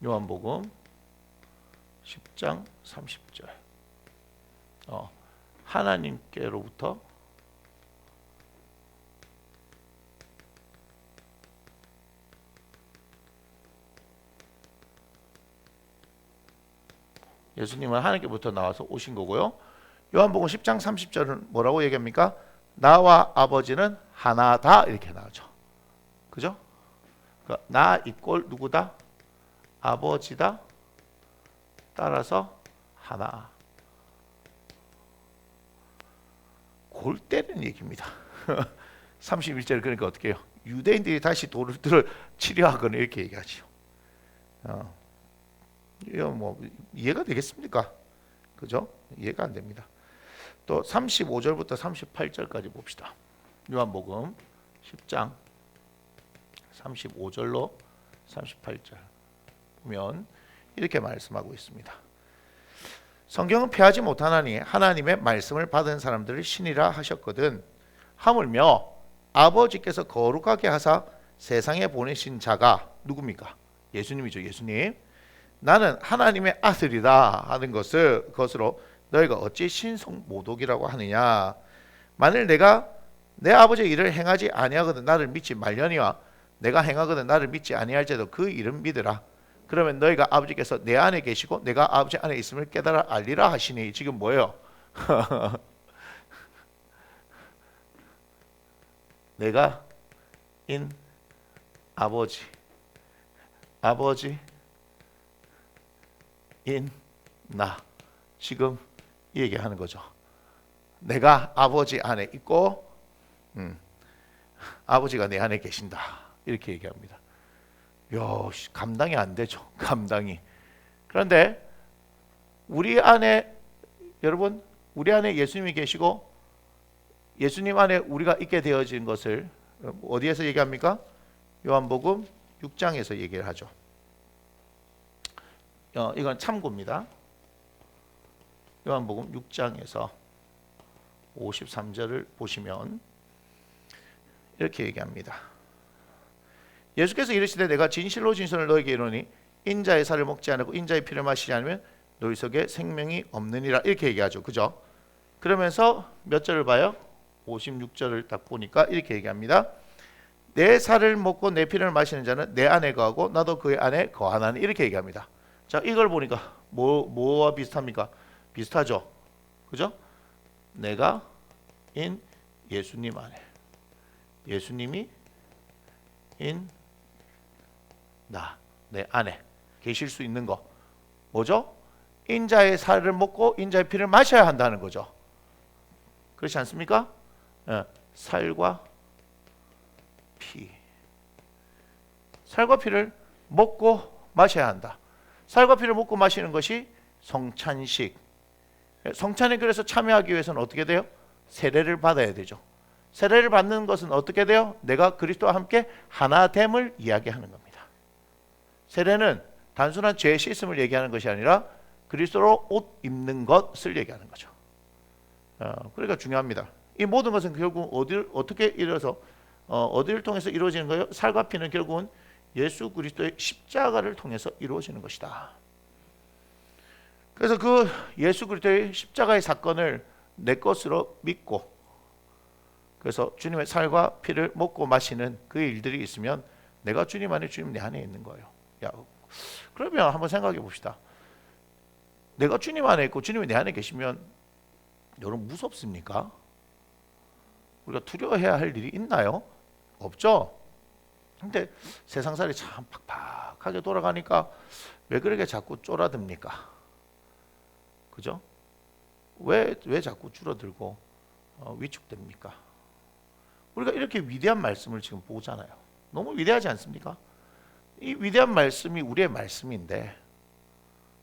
요한복음 10장 30절. 하나님께로부터 예수님은 하나님께부터 나와서 오신 거고요. 요한복음 10장 30절은 뭐라고 얘기합니까? 나와 아버지는 하나다 이렇게 나오죠. 그죠? 그러니까 나 이꼴 누구다? 아버지다. 따라서 하나. 골 때리는 얘기입니다. 31절 그러니까 어떻게 해요? 유대인들이 다시 돌을 치려하거나 이렇게 얘기하죠. 이거 뭐 이해가 되겠습니까? 그죠? 이해가 안 됩니다. 또 35절부터 38절까지 봅시다. 요한복음 10장 35절로 38절 보면 이렇게 말씀하고 있습니다. 성경은 피하지 못하나니 하나님의 말씀을 받은 사람들을 신이라 하셨거든. 하물며 아버지께서 거룩하게 하사 세상에 보내신 자가 누굽니까? 예수님이죠. 예수님. 나는 하나님의 아들이다 하는 것으로 너희가 어찌 신성모독이라고 하느냐. 만일 내가 내 아버지의 일을 행하지 아니하거든 나를 믿지 말려니와 내가 행하거든 나를 믿지 아니할지라도 그 일은 믿으라. 그러면 너희가 아버지께서 내 안에 계시고 내가 아버지 안에 있음을 깨달아 알리라 하시니. 지금 뭐예요? 내가 인 아버지, 아버지 인 나. 지금 이 얘기하는 거죠. 내가 아버지 안에 있고 아버지가 내 안에 계신다. 이렇게 얘기합니다. 야, 감당이 안 되죠. 감당이. 그런데 우리 안에 여러분, 우리 안에 예수님이 계시고 예수님 안에 우리가 있게 되어진 것을 어디에서 얘기합니까? 요한복음 6장에서 얘기를 하죠. 이건 참고입니다. 요한복음 6장에서 53절을 보시면 이렇게 얘기합니다. 예수께서 이르시되 내가 진실로 진실로 너에게 이르노니 인자의 살을 먹지 않고 인자의 피를 마시지 않으면 너희 속에 생명이 없느니라. 이렇게 얘기하죠. 그죠? 그러면서 몇 절을 봐요? 56절을 딱 보니까 이렇게 얘기합니다. 내 살을 먹고 내 피를 마시는 자는 내 안에 거하고 나도 그의 안에 거하나니. 이렇게 얘기합니다. 자, 이걸 보니까 뭐와 비슷합니까? 비슷하죠. 그죠? 내가 인 예수님 안에, 예수님이 인 나, 내 안에 계실 수 있는 거 뭐죠? 인자의 살을 먹고 인자의 피를 마셔야 한다는 거죠. 그렇지 않습니까? 살과 피, 살과 피를 먹고 마셔야 한다. 살과 피를 먹고 마시는 것이 성찬식. 성찬에 그래서 참여하기 위해서는 어떻게 돼요? 세례를 받아야 되죠. 세례를 받는 것은 어떻게 돼요? 내가 그리스도와 함께 하나됨을 이야기하는 겁니다. 세례는 단순한 죄 씻음을 얘기하는 것이 아니라 그리스도로 옷 입는 것을 얘기하는 거죠. 그러니까 중요합니다. 이 모든 것은 결국 어떻게 이뤄서 어디를 통해서 이루어지는 거예요? 살과 피는 결국은 예수 그리스도의 십자가를 통해서 이루어지는 것이다. 그래서 그 예수 그리스도의 십자가의 사건을 내 것으로 믿고, 그래서 주님의 살과 피를 먹고 마시는 그 일들이 있으면 내가 주님 안에, 주님 내 안에 있는 거예요. 그러면 한번 생각해 봅시다. 내가 주님 안에 있고 주님이 내 안에 계시면 여러분 무섭습니까? 우리가 두려워해야 할 일이 있나요? 없죠. 근데 세상살이 참 팍팍하게 돌아가니까 왜 그렇게 자꾸 쫄아듭니까? 그죠? 왜 자꾸 줄어들고 위축됩니까? 우리가 이렇게 위대한 말씀을 지금 보잖아요. 너무 위대하지 않습니까? 이 위대한 말씀이 우리의 말씀인데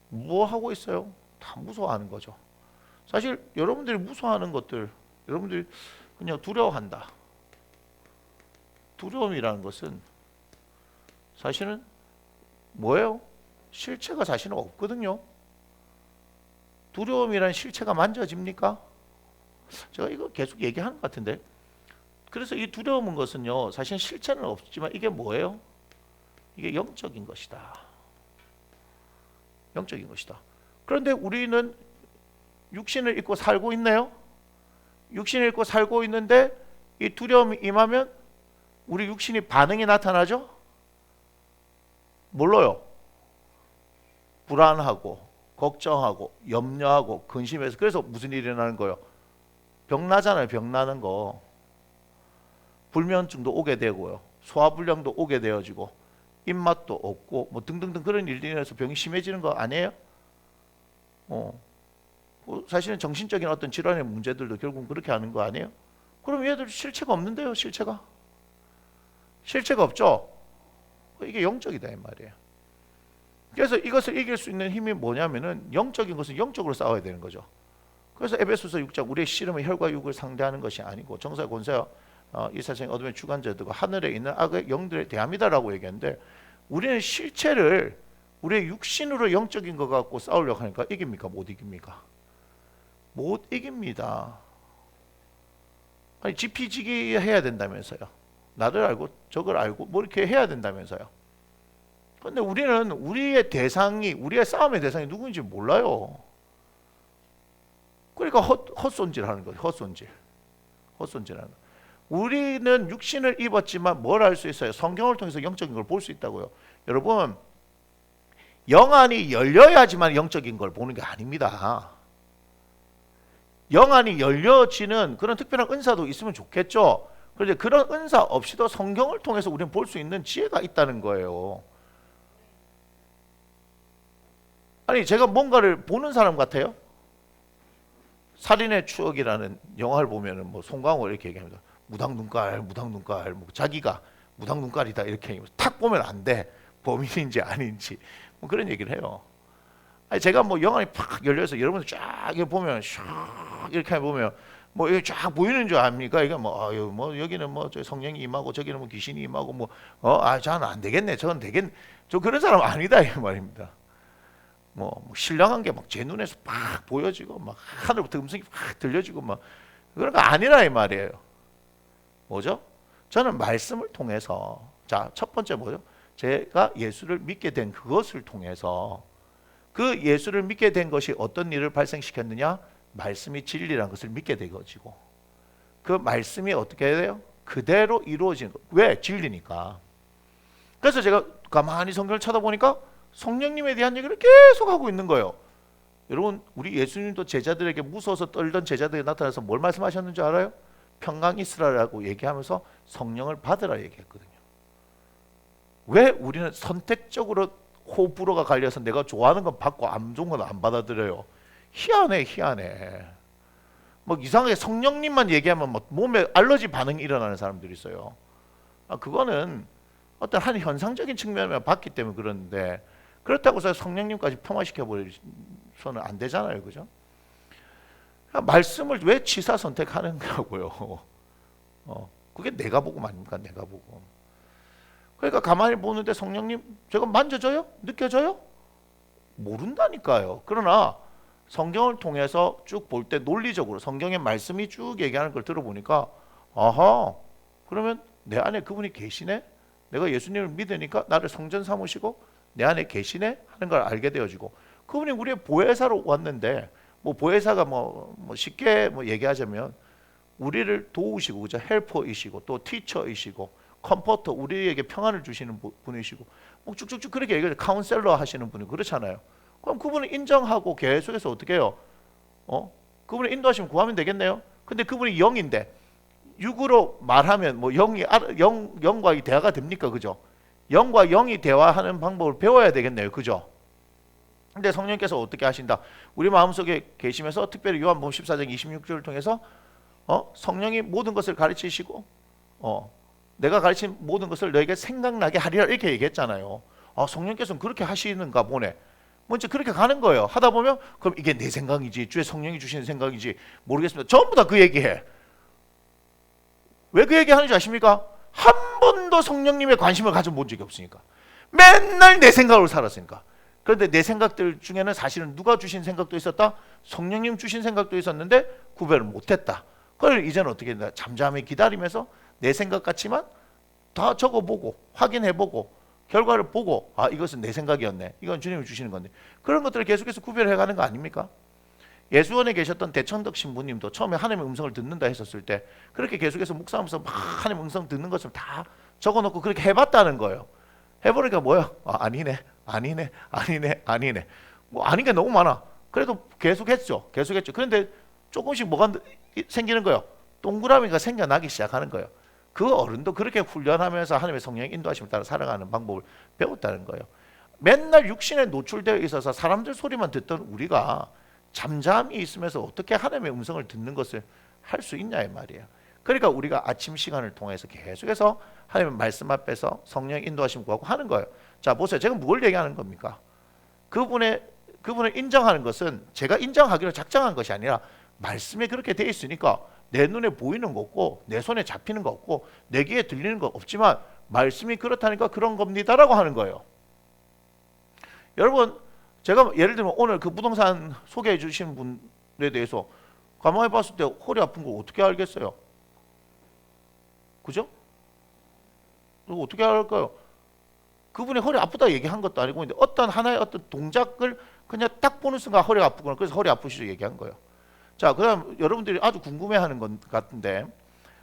뭐 하고 있어요? 다 무서워하는 거죠. 사실 여러분들이 무서워하는 것들, 여러분들이 그냥 두려워한다. 두려움이라는 것은 사실은 뭐예요? 실체가 사실은 없거든요. 두려움이라는 실체가 만져집니까? 제가 이거 계속 얘기하는 것 같은데, 그래서 이 두려움은 것은요, 사실 실체는 없지만 이게 뭐예요? 이게 영적인 것이다. 영적인 것이다. 그런데 우리는 육신을 입고 살고 있나요? 육신을 입고 살고 있는데 이 두려움이 임하면 우리 육신이 반응이 나타나죠? 뭘로요? 불안하고 걱정하고 염려하고 근심해서. 그래서 무슨 일이 일어나는 거예요? 병 나잖아요. 병 나는 거. 불면증도 오게 되고요. 소화불량도 오게 되어지고 입맛도 없고 뭐 등등등 그런 일들이 일어나서 병이 심해지는 거 아니에요? 사실은 정신적인 어떤 질환의 문제들도 결국은 그렇게 하는 거 아니에요? 그럼 얘들 실체가 없는데요. 실체가 없죠. 이게 영적이다 이 말이에요. 그래서 이것을 이길 수 있는 힘이 뭐냐면은 영적인 것은 영적으로 싸워야 되는 거죠. 그래서 에베소서 6장 우리의 씨름은 혈과 육을 상대하는 것이 아니고 정사 권세와 이 세상의 어둠의 주관자들과 하늘에 있는 악의 영들에 대함이다라고 얘기했는데, 우리는 실체를 우리의 육신으로 영적인 것 갖고 싸우려고 하니까 이깁니까? 못 이깁니까? 못 이깁니다. 아니 지피지기 해야 된다면서요. 나를 알고 적을 알고 뭐 이렇게 해야 된다면서요. 그런데 우리는 우리의 싸움의 대상이 누구인지 몰라요. 그러니까 헛손질하는 거예요. 헛손질하는 거. 우리는 육신을 입었지만 뭘 알 수 있어요? 성경을 통해서 영적인 걸 볼 수 있다고요. 여러분, 영안이 열려야지만 영적인 걸 보는 게 아닙니다. 영안이 열려지는 그런 특별한 은사도 있으면 좋겠죠. 그런데 그런 은사 없이도 성경을 통해서 우리는 볼 수 있는 지혜가 있다는 거예요. 아니 제가 뭔가를 보는 사람 같아요? 살인의 추억이라는 영화를 보면은 뭐 송강호 이렇게 얘기합니다. 무당눈깔, 뭐 자기가 무당눈깔이다 이렇게 탁 보면 안 돼. 범인인지 아닌지 뭐 그런 얘기를 해요. 아니 제가 뭐 영안이 팍 열려서 여러분들 쫙 이렇게 보면 샥 이렇게 보면 뭐 이게 쫙 보이는 줄 압니까? 이게 뭐 여기는 뭐 저 성령이 임하고 저기는 뭐 귀신이 임하고 뭐 저는 안 되겠네, 저는 되겠네. 저 그런 사람 아니다 이 말입니다. 뭐 신령한 게 막 제 눈에서 팍 보여지고 막 하늘부터 음성이 팍 들려지고 막 그런 거 아니라 이 말이에요. 뭐죠? 저는 말씀을 통해서, 자, 첫 번째 뭐죠? 제가 예수를 믿게 된 그것을 통해서, 그 예수를 믿게 된 것이 어떤 일을 발생시켰느냐? 말씀이 진리라는 것을 믿게 되어지고, 그 말씀이 어떻게 해야 돼요? 그대로 이루어지는 거. 왜? 진리니까. 그래서 제가 가만히 성경을 쳐다보니까 성령님에 대한 얘기를 계속 하고 있는 거예요. 여러분, 우리 예수님도 제자들에게 무서워서 떨던 제자들이 나타나서 뭘 말씀하셨는지 알아요? 평강 있으라라고 얘기하면서 성령을 받으라 얘기했거든요. 왜 우리는 선택적으로 호불호가 갈려서 내가 좋아하는 건 받고 안 좋은 건 안 받아들여요? 희한해. 뭐 이상하게 성령님만 얘기하면 뭐 몸에 알러지 반응이 일어나는 사람들이 있어요. 그거는 어떤 한 현상적인 측면을 봤기 때문에 그러는데, 그렇다고 해서 성령님까지 폄하시켜 버리서는 안 되잖아요, 그죠? 말씀을 왜 취사 선택하는 거고요? 그게 내가 복음 아닙니까? 내가 복음. 그러니까 가만히 보는데 성령님 제가 만져져요? 느껴져요? 모른다니까요. 그러나 성경을 통해서 쭉 볼 때 논리적으로 성경의 말씀이 쭉 얘기하는 걸 들어보니까 아하, 그러면 내 안에 그분이 계시네? 내가 예수님을 믿으니까 나를 성전 삼으시고 내 안에 계시네? 하는 걸 알게 되어지고, 그분이 우리의 보혜사로 왔는데, 뭐 보혜사가 뭐 쉽게 뭐 얘기하자면 우리를 도우시고, 그죠? 헬퍼이시고 또 티처이시고 컴포터, 우리에게 평안을 주시는 분이시고, 뭐 쭉쭉쭉 그렇게 얘기해요. 카운셀러 하시는 분이 그렇잖아요. 그럼 그분을 인정하고 계속해서 어떻게 해요? 그분의 인도하시면 구하면 되겠네요. 근데 그분이 영인데 육으로 말하면 뭐 영과 대화가 됩니까? 그죠? 영과 영이 대화하는 방법을 배워야 되겠네요. 그죠? 근데 성령께서 어떻게 하신다? 우리 마음속에 계시면서 특별히 요한복음 14장 26절을 통해서 성령이 모든 것을 가르치시고 내가 가르친 모든 것을 너에게 생각나게 하리라, 이렇게 얘기했잖아요. 성령께서는 그렇게 하시는가 보네. 먼저 그렇게 가는 거예요. 하다 보면 그럼 이게 내 생각이지 주의 성령이 주시는 생각이지 모르겠습니다. 전부 다 그 얘기해. 왜 그 얘기 하는지 아십니까? 한 번도 성령님의 관심을 가져본 적이 없으니까. 맨날 내 생각으로 살았으니까. 그런데 내 생각들 중에는 사실은 누가 주신 생각도 있었다, 성령님 주신 생각도 있었는데 구별을 못했다. 그걸 이제는 어떻게 된다? 잠잠히 기다리면서 내 생각 같지만 다 적어보고 확인해보고 결과를 보고 이것은 내 생각이었네, 이건 주님이 주시는 건데, 그런 것들을 계속해서 구별해가는 거 아닙니까? 예수원에 계셨던 대천덕 신부님도 처음에 하나님의 음성을 듣는다 했었을 때 그렇게 계속해서 묵상하면서 막 하나님의 음성 듣는 것처럼 다 적어놓고 그렇게 해봤다는 거예요. 해보니까 뭐야? 아니네. 뭐 아닌 게 너무 많아. 그래도 계속했죠. 그런데 조금씩 뭐가 생기는 거예요. 동그라미가 생겨나기 시작하는 거예요. 그 어른도 그렇게 훈련하면서 하나님의 성령의 인도하심을 따라 살아가는 방법을 배웠다는 거예요. 맨날 육신에 노출되어 있어서 사람들 소리만 듣던 우리가 잠잠히 있으면서 어떻게 하나님의 음성을 듣는 것을 할 수 있냐 이 말이에요. 그러니까 우리가 아침 시간을 통해서 계속해서 하나님의 말씀 앞에서 성령의 인도하심 구하고 하는 거예요. 자 보세요. 제가 뭘 얘기하는 겁니까? 그분을 인정하는 것은 제가 인정하기로 작정한 것이 아니라 말씀에 그렇게 돼 있으니까 내 눈에 보이는 거 없고 내 손에 잡히는 거 없고 내 귀에 들리는 거 없지만 말씀이 그렇다니까 그런 겁니다라고 하는 거예요. 여러분, 제가 예를 들면 오늘 그 부동산 소개해 주신 분에 대해서 가만히 봤을 때 허리 아픈 거 어떻게 알겠어요? 그죠? 그리고 어떻게 알까요? 그분이 허리 아프다 얘기한 것도 아니고 근데 어떤 하나의 어떤 동작을 그냥 딱 보는 순간 허리가 아프구나, 그래서 허리 아프시죠 얘기한 거예요. 자, 그다음 여러분들이 아주 궁금해하는 것 같은데,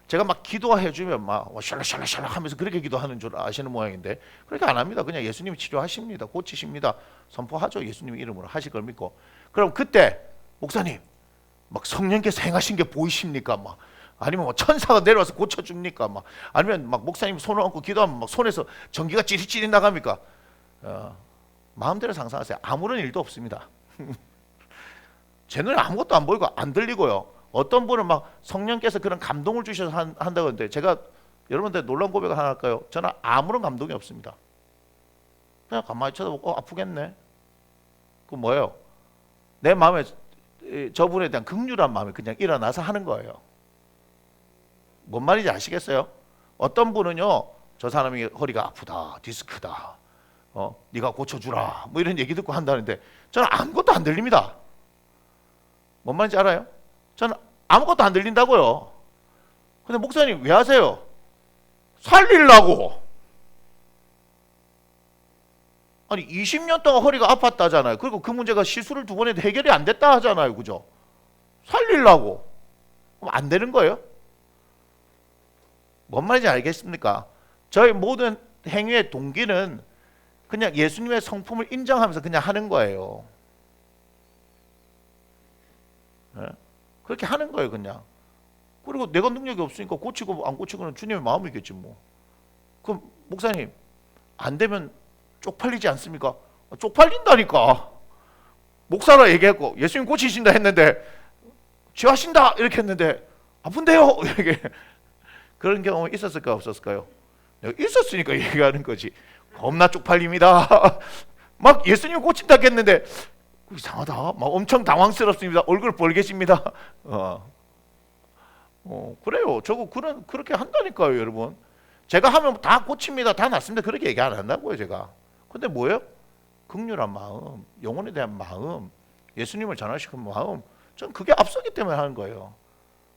제가 막 기도해 주면 막 샬라샬라샬라 하면서 그렇게 기도하는 줄 아시는 모양인데 그렇게 안 합니다. 그냥 예수님이 치료하십니다. 고치십니다. 선포하죠. 예수님 이름으로 하실 걸 믿고. 그럼 그때 목사님 막 성령께서 행하신 게 보이십니까? 막 아니면 뭐 천사가 내려와서 고쳐줍니까? 막 아니면 막 목사님 손을 얹고 기도하면 막 손에서 전기가 찌릿찌릿 나갑니까? 마음대로 상상하세요. 아무런 일도 없습니다. 제 눈에 아무것도 안 보이고 안 들리고요. 어떤 분은 막 성령께서 그런 감동을 주셔서 한다고 하는데, 제가 여러분들 놀라운 고백을 하나 할까요? 저는 아무런 감동이 없습니다. 그냥 가만히 쳐다보고 아프겠네. 그 뭐예요? 내 마음에 저분에 대한 극률한 마음이 그냥 일어나서 하는 거예요. 뭔 말인지 아시겠어요? 어떤 분은요, 저 사람이 허리가 아프다, 디스크다, 네가 고쳐주라, 뭐 이런 얘기 듣고 한다는데 저는 아무것도 안 들립니다. 뭔 말인지 알아요? 저는 아무것도 안 들린다고요. 근데 목사님 왜 하세요? 살리려고. 아니 20년 동안 허리가 아팠다잖아요. 그리고 그 문제가 시술을 2번 해도 해결이 안 됐다 하잖아요. 그죠? 살리려고. 그럼 안 되는 거예요? 뭔 말인지 알겠습니까? 저희 모든 행위의 동기는 그냥 예수님의 성품을 인정하면서 그냥 하는 거예요. 네? 그렇게 하는 거예요 그냥. 그리고 내가 능력이 없으니까 고치고 안 고치고는 주님의 마음이겠지 뭐. 그럼 목사님 안 되면 쪽팔리지 않습니까? 쪽팔린다니까. 목사라 얘기했고 예수님 고치신다 했는데 치유하신다 이렇게 했는데 아픈데요 이렇게. 그런 경우 있었을까요 없었을까요? 내가 있었으니까 얘기하는 거지. 겁나 쪽팔립니다. 막 예수님 고친다 했는데 이상하다. 막 엄청 당황스럽습니다. 얼굴 벌개집니다. 그래요. 저거 그렇게 한다니까요, 여러분. 제가 하면 다 고칩니다, 다 낫습니다. 그렇게 얘기 안 한다고요, 제가. 근데 뭐예요? 긍휼한 마음, 영혼에 대한 마음, 예수님을 전하시는 마음, 전 그게 앞서기 때문에 하는 거예요.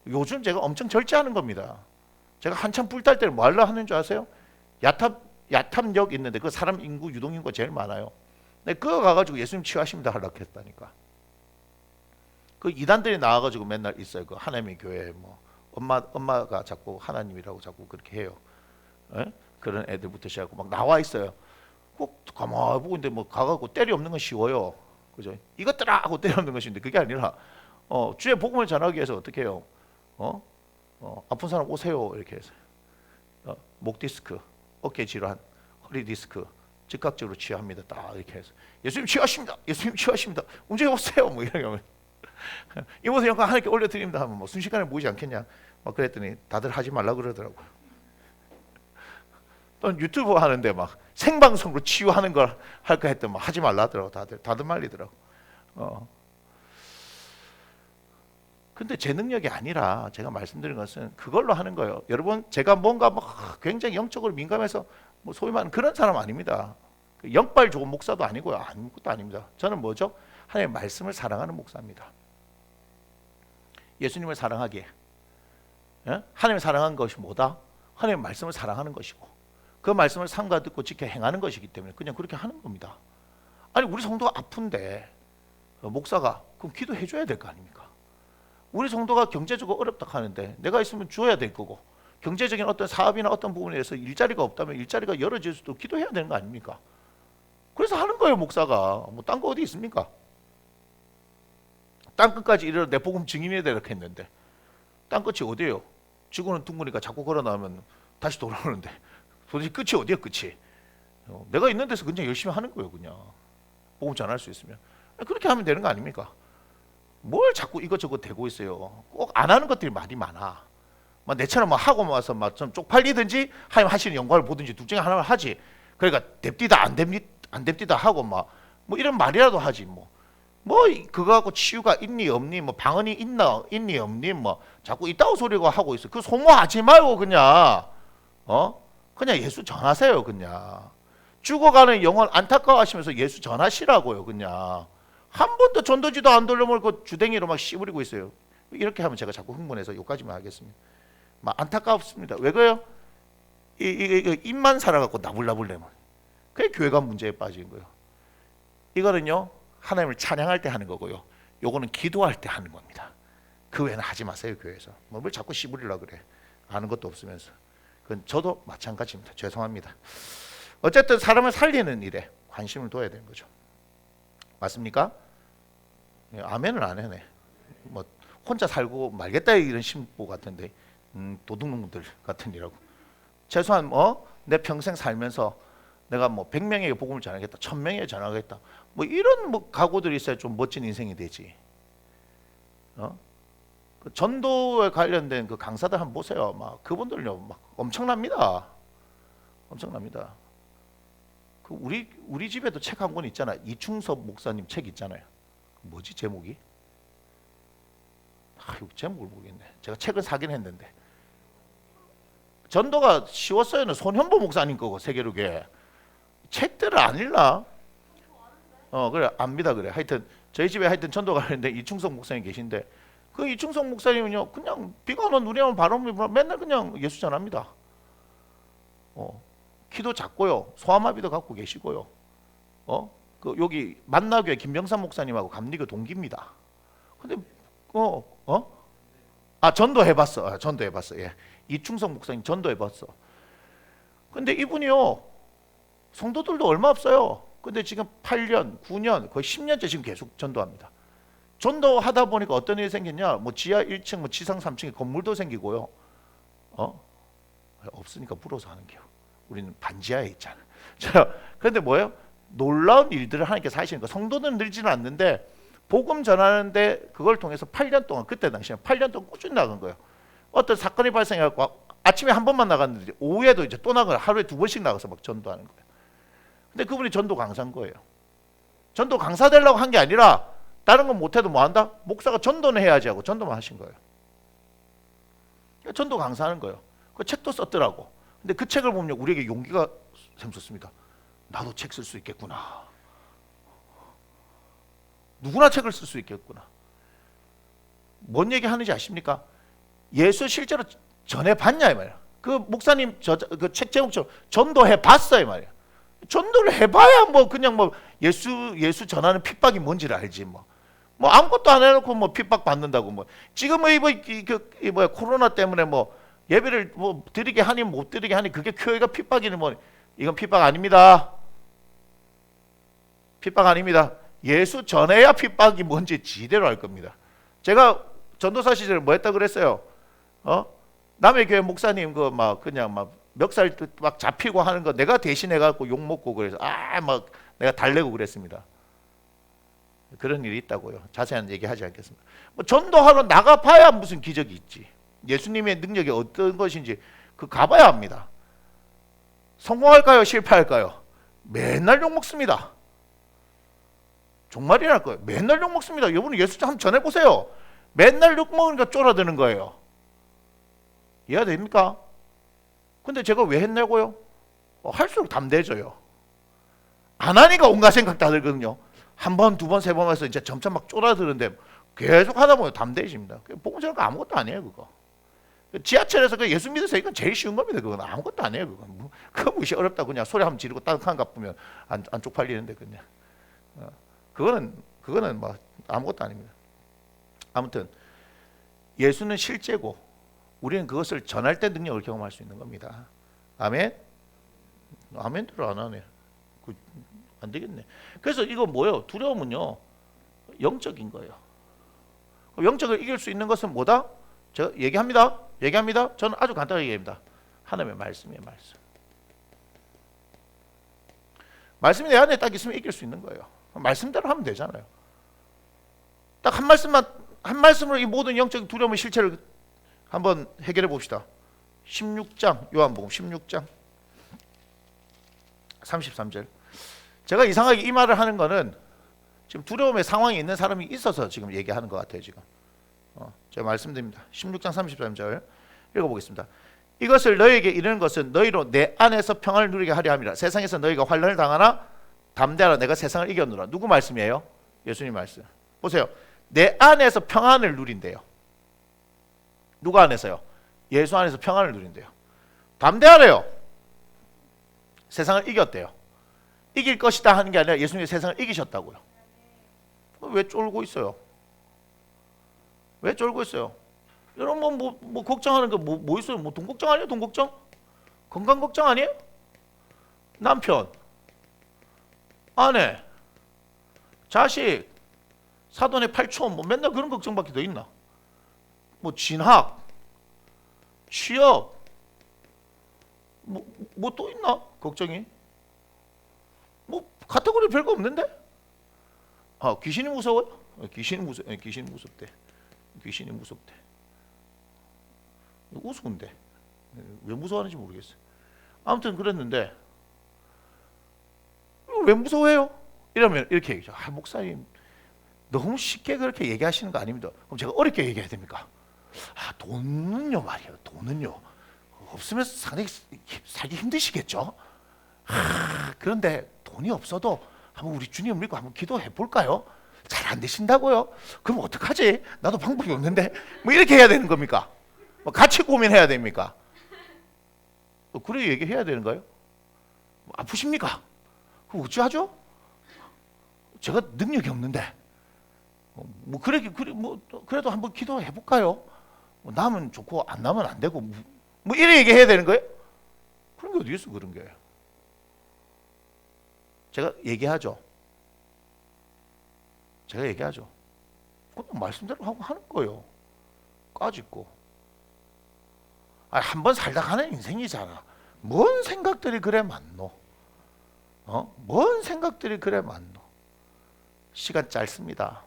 요즘 제가 엄청 절제하는 겁니다. 제가 한참 불탈 때는 뭐 하려 하는 줄 아세요? 야탑역 있는데 그 사람 인구 유동인구가 제일 많아요. 근데 그거 가가지고 예수님 치유하십니다 하려고 했다니까. 그 이단들이 나와가지고 맨날 있어요. 그 하나님의 교회 뭐 엄마가 자꾸 하나님이라고 자꾸 그렇게 해요. 에? 그런 애들부터 시작하고 막 나와 있어요. 꼭 가만히 보고 있는데 뭐 가가지고 때리 없는 건 쉬워요. 그죠? 이것들아 하고 때리 없는 것인데 그게 아니라 주의 복음을 전하기 위해서 어떻게 해요? 아픈 사람 오세요 이렇게 해서 목 디스크, 어깨 질환, 허리 디스크 즉각적으로 치유합니다. 딱 이렇게 해서 예수님 치유하십니다. 예수님 치유하십니다. 움직여 보세요. 뭐 이런 거. 이모서 영광 하나님께 올려드립니다 하면 뭐 순식간에 모이지 않겠냐? 막 그랬더니 다들 하지 말라 그러더라고요. 또 유튜브 하는데 막 생방송으로 치유하는 걸 할까 했더니 막 하지 말라 하더라고. 다들 말리더라고. 근데 제 능력이 아니라 제가 말씀드린 것은 그걸로 하는 거예요. 여러분 제가 뭔가 막 굉장히 영적으로 민감해서 뭐 소위 말하는 그런 사람 아닙니다. 영빨 좋은 목사도 아니고요. 아무것도 아닙니다. 저는 뭐죠? 하나님의 말씀을 사랑하는 목사입니다. 예수님을 사랑하기에 하나님을 사랑하는 것이 뭐다? 하나님의 말씀을 사랑하는 것이고 그 말씀을 삼가 듣고 지켜 행하는 것이기 때문에 그냥 그렇게 하는 겁니다. 아니 우리 성도가 아픈데 목사가 그럼 기도해 줘야 될 거 아닙니까? 우리 성도가 경제적으로 어렵다 하는데 내가 있으면 줘야 될 거고 경제적인 어떤 사업이나 어떤 부분에 대해서 일자리가 없다면 일자리가 열어질 수도 기도해야 되는 거 아닙니까? 그래서 하는 거예요. 목사가 뭐 딴 거 어디 있습니까? 땅 끝까지 이르러 내 복음 증인해야 되라 했는데 땅 끝이 어디예요? 지구는 둥그니까 자꾸 걸어 나오면 다시 돌아오는데 도대체 끝이 어디야 끝이? 내가 있는 데서 그냥 열심히 하는 거예요. 그냥 복음 전할 수 있으면 그렇게 하면 되는 거 아닙니까? 뭘 자꾸 이것저것 대고 있어요. 꼭 안 하는 것들이 많이 많아. 막 내처럼 막 하고 와서 막 좀 쪽팔리든지 하나님 하시는 영광을 보든지 둘 중에 하나를 하지. 그러니까 됩디다 안 됩디다 하고 막 뭐 이런 말이라도 하지 뭐 그거 갖고 치유가 있니 없니 뭐 방언이 있니 없니 뭐 자꾸 이따오 소리가 하고 있어. 그 소모하지 말고 그냥 그냥 예수 전하세요. 그냥 죽어가는 영혼 안타까워하시면서 예수 전하시라고요. 그냥 한 번도 전도지도 안 돌려먹고 주댕이로 막 씹으리고 있어요. 이렇게 하면 제가 자꾸 흥분해서 여기까지만 하겠습니다. 막 안타깝습니다. 왜 그래요? 입만 살아갖고 나불나불내면 그게 교회가 문제에 빠진 거예요. 이거는요 하나님을 찬양할 때 하는 거고요. 요거는 기도할 때 하는 겁니다. 그 외에는 하지 마세요. 교회에서 뭘 자꾸 씹으리려고 그래. 아는 것도 없으면서. 그건 저도 마찬가지입니다. 죄송합니다. 어쨌든 사람을 살리는 일에 관심을 둬야 되는 거죠. 맞습니까? 아멘을 안 해네. 뭐 혼자 살고 말겠다 이런 신부 같은데 도둑놈들 같은 이라고. 최소한 내 평생 살면서 내가 뭐 100명에게 복음을 전하겠다, 1000명에게 전하겠다, 뭐 이런 뭐 각오들이 있어야 좀 멋진 인생이 되지. 그 전도에 관련된 그 강사들 한번 보세요. 막 그분들요 막 엄청납니다. 엄청납니다. 그 우리 집에도 책 한 권 있잖아. 이충섭 목사님 책 있잖아요. 뭐지 제목이? 이거 제목을 모르겠네. 제가 책을 사긴 했는데 전도가 쉬웠어요는 손현보 목사님 거고 세계로게 책들을 안 읽나? 그래 압니다. 그래 하여튼 저희 집에 하여튼 전도가 있는데 이충석 목사님 계신데 그 이충석 목사님은요 그냥 비가 오면 눈이 오면 바람이 불면 맨날 그냥 예수 전합니다. 키도 작고요 소아마비도 갖고 계시고요. 그 여기 만나교회 김병삼 목사님하고 감리교 동기입니다. 근데 전도 해봤어. 전도 해봤어. 예. 이충석 목사님 전도 해봤어. 근데 이분이요 성도들도 얼마 없어요. 근데 지금 8년, 9년, 거의 10년째 지금 계속 전도합니다. 전도하다 보니까 어떤 일이 생겼냐? 뭐 지하 1층, 뭐 지상 3층에 건물도 생기고요. 없으니까 부러워서 하는 게요. 우리는 반지하에 있잖아. 그런데 뭐예요? 놀라운 일들을 하나님께서 하시는 거. 성도는 늘지는 않는데 복음 전하는데 그걸 통해서 8년 동안 그때 당시에 8년 동안 꾸준히 나간 거예요. 어떤 사건이 발생해갖고 아침에 한 번만 나갔는데 오후에도 이제 또 나가요. 하루에 2번씩 나가서 막 전도하는 거예요. 근데 그분이 전도 강사인 거예요. 전도 강사 되려고 한 게 아니라 다른 건 못해도 뭐 한다? 목사가 전도는 해야지 하고 전도만 하신 거예요. 전도 강사하는 거예요. 그 책도 썼더라고. 근데 그 책을 보면 우리에게 용기가 샘솟습니다. 나도 책 쓸 수 있겠구나. 누구나 책을 쓸 수 있겠구나. 뭔 얘기 하는지 아십니까? 예수 실제로 전해봤냐 이 말이야. 그 목사님 그 책 제목처럼 전도해 봤어 이 말이야. 전도를 해봐야 뭐 그냥 뭐 예수 전하는 핍박이 뭔지를 알지 뭐. 뭐 아무것도 안 해놓고 뭐 핍박 받는다고 뭐. 지금 뭐야 코로나 때문에 뭐 예배를 뭐 드리게 하니 못 드리게 하니 그게 교회가 핍박이니 뭐. 이건 핍박 아닙니다. 핍박 아닙니다. 예수 전해야 핍박이 뭔지 지대로 알 겁니다. 제가 전도사 시절에 뭐 했다 그랬어요? 남의 교회 목사님 그 막 그냥 막 멱살 막 잡히고 하는 거 내가 대신해 갖고 욕 먹고 그래서 막 내가 달래고 그랬습니다. 그런 일이 있다고요. 자세한 얘기하지 않겠습니다. 뭐 전도하러 나가봐야 무슨 기적이 있지. 예수님의 능력이 어떤 것인지 그 가봐야 합니다. 성공할까요? 실패할까요? 맨날 욕 먹습니다. 정말이랄 거예요. 맨날 욕 먹습니다. 여러분 예수 한번 전해보세요. 맨날 욕 먹으니까 쫄아드는 거예요. 이해가 됩니까? 근데 제가 왜 했냐고요? 할수록 담대해져요. 안 하니까 온갖 생각 다 들거든요. 한 번, 두 번, 세 번 해서 이제 점점 막 쫄아드는데 계속 하다 보면 담대해집니다. 복음 전하는 거 아무것도 아니에요 그거. 지하철에서 그 예수 믿으세요. 이건 제일 쉬운 겁니다. 그건 아무것도 아니에요. 그건 그거 무시 어렵다. 그냥 소리 한번 지르고 따뜻한 값 보면 안 쪽팔리는데 그냥. 그거는 뭐 아무것도 아닙니다. 아무튼 예수는 실제고 우리는 그것을 전할 때 능력을 경험할 수 있는 겁니다. 아멘. 아멘들을 안 하네. 안 되겠네. 그래서 이거 뭐예요? 두려움은요 영적인 거예요. 영적을 이길 수 있는 것은 뭐다? 제가 얘기합니다. 저는 아주 간단하게 얘기합니다. 하나님의 말씀이에요. 말씀이 내 안에 딱 있으면 이길 수 있는 거예요. 말씀대로 하면 되잖아요. 딱 한 말씀으로 이 모든 영적 두려움의 실체를 한번 해결해 봅시다. 16장 요한복음 16장 33절. 제가 이상하게 이 말을 하는 거는 지금 두려움의 상황이 있는 사람이 있어서 지금 얘기하는 것 같아요. 지금 제가 말씀드립니다. 16장 33절 읽어보겠습니다. 이것을 너희에게 이르는 것은 너희로 내 안에서 평안을 누리게 하려 함이라. 세상에서 너희가 환난을 당하나 담대하라. 내가 세상을 이겼노라. 누구 말씀이에요? 예수님 말씀. 보세요. 내 안에서 평안을 누린대요. 누가 안에서요? 예수 안에서 평안을 누린대요. 담대하래요. 세상을 이겼대요. 이길 것이다 하는 게 아니라 예수님이 세상을 이기셨다고요. 왜 쫄고 있어요? 왜 쫄고 있어요? 여러분 뭐 걱정하는 거 뭐 있어요? 뭐 돈 걱정 아니에요? 돈 걱정? 건강 걱정 아니에요? 남편, 아내, 자식, 사돈의 팔촌 뭐 맨날 그런 걱정밖에 더 있나? 뭐 진학, 취업 뭐 또 있나? 걱정이? 뭐 카테고리 별거 없는데? 귀신이 무서워요? 귀신이 무섭대. 귀신이 무섭대. 우스운데 왜 무서워하는지 모르겠어요. 아무튼 그랬는데 왜 무서워해요? 이러면 이렇게 얘기죠. 목사님 너무 쉽게 그렇게 얘기하시는 거 아닙니다. 그럼 제가 어렵게 얘기해야 됩니까? 돈은요 말이에요. 돈은요 없으면 상당히 살기 힘드시겠죠. 그런데 돈이 없어도 한번 우리 주님 믿고 한번 기도해 볼까요? 잘 안 되신다고요? 그럼 어떡하지? 나도 방법이 없는데 뭐 이렇게 해야 되는 겁니까? 뭐 같이 고민해야 됩니까? 그래 얘기해야 되는 거예요? 아프십니까? 그럼 어찌하죠? 제가 능력이 없는데 그래도 한번 기도해 볼까요? 나면 좋고 안 나면 안 되고 뭐 이래 얘기해야 되는 거예요? 그런 게 어디 있어 그런 게? 제가 얘기하죠. 그건 말씀대로 하고 하는 거예요. 까짓고. 한 번 살다 가는 인생이잖아. 뭔 생각들이 그래 많노? 뭔 생각들이 그래 많노? 시간 짧습니다.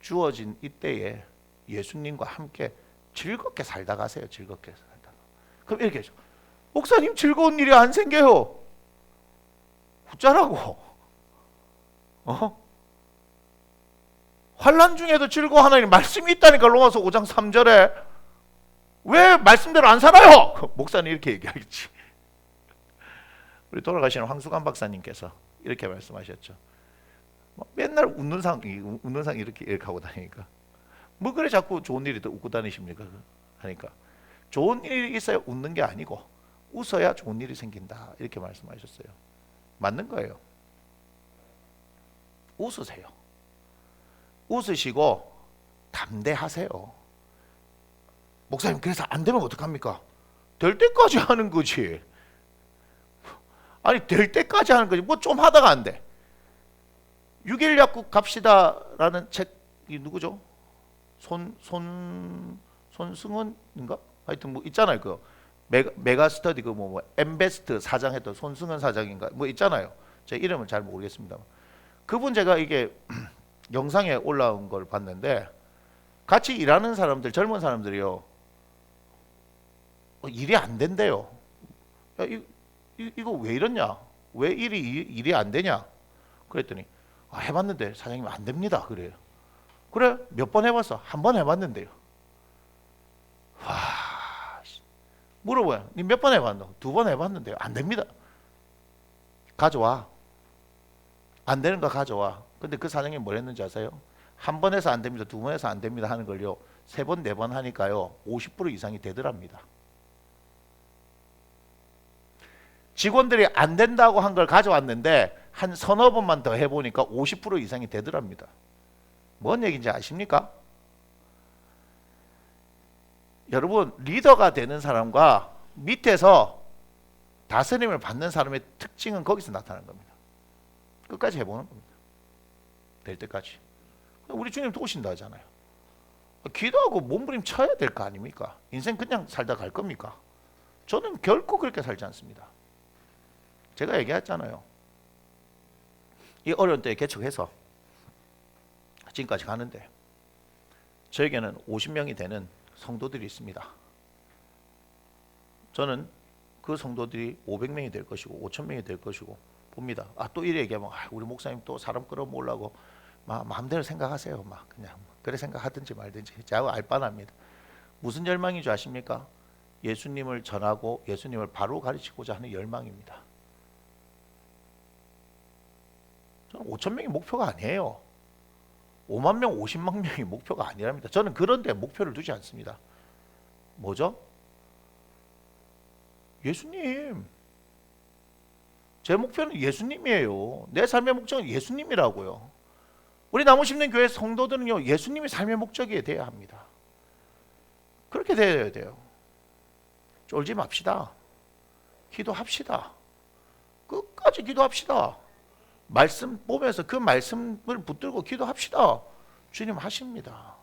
주어진 이때에 예수님과 함께 즐겁게 살다 가세요. 즐겁게 살다가. 그럼 이렇게 해줘. 목사님 즐거운 일이 안 생겨요. 웃자라고. 환난 중에도 즐거워하는 말씀이 있다니까. 로마서 5장 3절에 왜 말씀대로 안 살아요? 목사는 이렇게 얘기하겠지. 우리 돌아가신 황수관 박사님께서 이렇게 말씀하셨죠. 맨날 웃는 상 이렇게 하고 다니니까 뭐 그래 자꾸 좋은 일이 더 웃고 다니십니까? 하니까 좋은 일이 있어야 웃는 게 아니고 웃어야 좋은 일이 생긴다 이렇게 말씀하셨어요. 맞는 거예요. 웃으세요. 웃으시고 담대하세요. 목사님 그래서 안 되면 어떡합니까? 될 때까지 하는 거지. 아니 될 때까지 하는 거지. 뭐 좀 하다가 안 돼. 6일 약국 갑시다라는 책이 누구죠? 손승은인가? 하여튼 뭐 있잖아요. 그 메가 스터디 그 뭐 엠베스트 사장 했던 손승은 사장인가 뭐 있잖아요. 제 이름은 잘 모르겠습니다. 그분 제가 이게 영상에 올라온 걸 봤는데 같이 일하는 사람들 젊은 사람들이요 일이 안 된대요. 야, 이거 왜 이러냐? 왜 일이 안 되냐? 그랬더니 해봤는데 사장님 안 됩니다. 그래요. 그래 몇 번 해봤어? 한 번 해봤는데요. 와 물어봐요. 니 몇 번 해봤노? 2번 해봤는데요. 안 됩니다. 가져와. 안 되는 거 가져와. 근데 그 사장님 뭘 했는지 아세요? 한 번 해서 안 됩니다. 2번 해서 안 됩니다 하는 걸요 3번 4번 하니까요 50% 이상이 되더랍니다. 직원들이 안 된다고 한 걸 가져왔는데 한 서너 번만 더 해보니까 50% 이상이 되더랍니다. 뭔 얘기인지 아십니까? 여러분 리더가 되는 사람과 밑에서 다스림을 받는 사람의 특징은 거기서 나타나는 겁니다. 끝까지 해보는 겁니다. 될 때까지. 우리 주님 도우신다 하잖아요. 기도하고 몸부림 쳐야 될 거 아닙니까? 인생 그냥 살다 갈 겁니까? 저는 결코 그렇게 살지 않습니다. 제가 얘기했잖아요. 이 어려운 때에 개척해서 지금까지 가는데 저에게는 50명이 되는 성도들이 있습니다. 저는 그 성도들이 500명이 될 것이고 5,000명이 될 것이고 봅니다. 또 이래 얘기하면 우리 목사님 또 사람 끌어모으려고 마음대로 생각하세요. 막 그냥 그래 생각하든지 말든지 제가 알 바 납니다. 무슨 열망인 줄 아십니까? 예수님을 전하고 예수님을 바로 가르치고자 하는 열망입니다. 저는 5,000명이 목표가 아니에요. 5만 명, 50만 명이 목표가 아니랍니다. 저는 그런 데 목표를 두지 않습니다. 뭐죠? 예수님. 제 목표는 예수님이에요. 내 삶의 목적은 예수님이라고요. 우리 나무심는 교회 성도들은요 예수님이 삶의 목적이 돼야 합니다. 그렇게 돼야 돼요. 쫄지 맙시다. 기도합시다. 끝까지 기도합시다. 말씀 보면서 그 말씀을 붙들고 기도합시다. 주님 하십니다.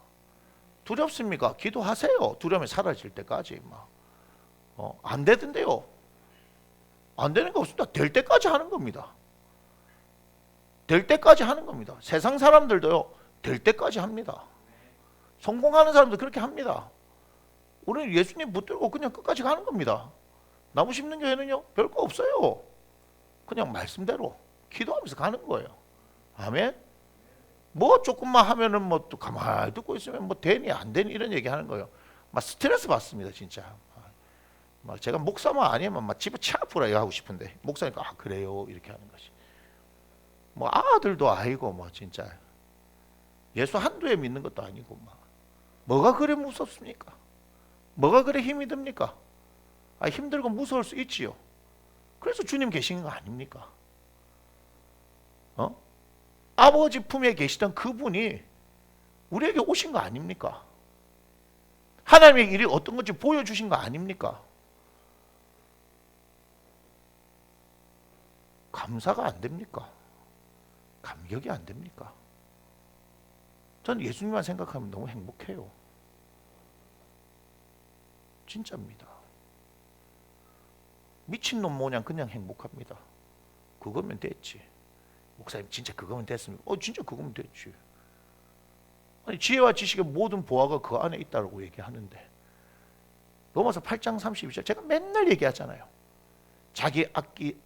두렵습니까? 기도하세요. 두려움이 사라질 때까지. 안 되던데요. 안 되는 거 없습니다. 될 때까지 하는 겁니다. 될 때까지 하는 겁니다. 세상 사람들도요 될 때까지 합니다. 성공하는 사람도 그렇게 합니다. 우리는 예수님 붙들고 그냥 끝까지 가는 겁니다. 나무 심는 교회는요 별거 없어요. 그냥 말씀대로 기도하면서 가는 거예요. 아멘. 뭐 조금만 하면은 뭐 또 가만히 듣고 있으면 뭐 되니 안 되니 이런 얘기 하는 거예요. 막 스트레스 받습니다 진짜. 막 제가 목사만 아니면 막 집에 차 아프라 하고 싶은데 목사니까 그래요 이렇게 하는 것이. 뭐 아들도 아니고 뭐 진짜 예수 한두에 믿는 것도 아니고 뭐가 그래 무섭습니까? 뭐가 그래 힘이 듭니까? 힘들고 무서울 수 있지요. 그래서 주님 계신 거 아닙니까? 아버지 품에 계시던 그분이 우리에게 오신 거 아닙니까? 하나님의 일이 어떤 건지 보여주신 거 아닙니까? 감사가 안 됩니까? 감격이 안 됩니까? 저는 예수님만 생각하면 너무 행복해요. 진짜입니다. 미친놈 모양 그냥 행복합니다. 그거면 됐지. 목사님 진짜 그거면 됐습니까? 진짜 그거면 됐지. 아니 지혜와 지식의 모든 보화가 그 안에 있다고 얘기하는데 로마서 8장 32절 제가 맨날 얘기하잖아요. 자기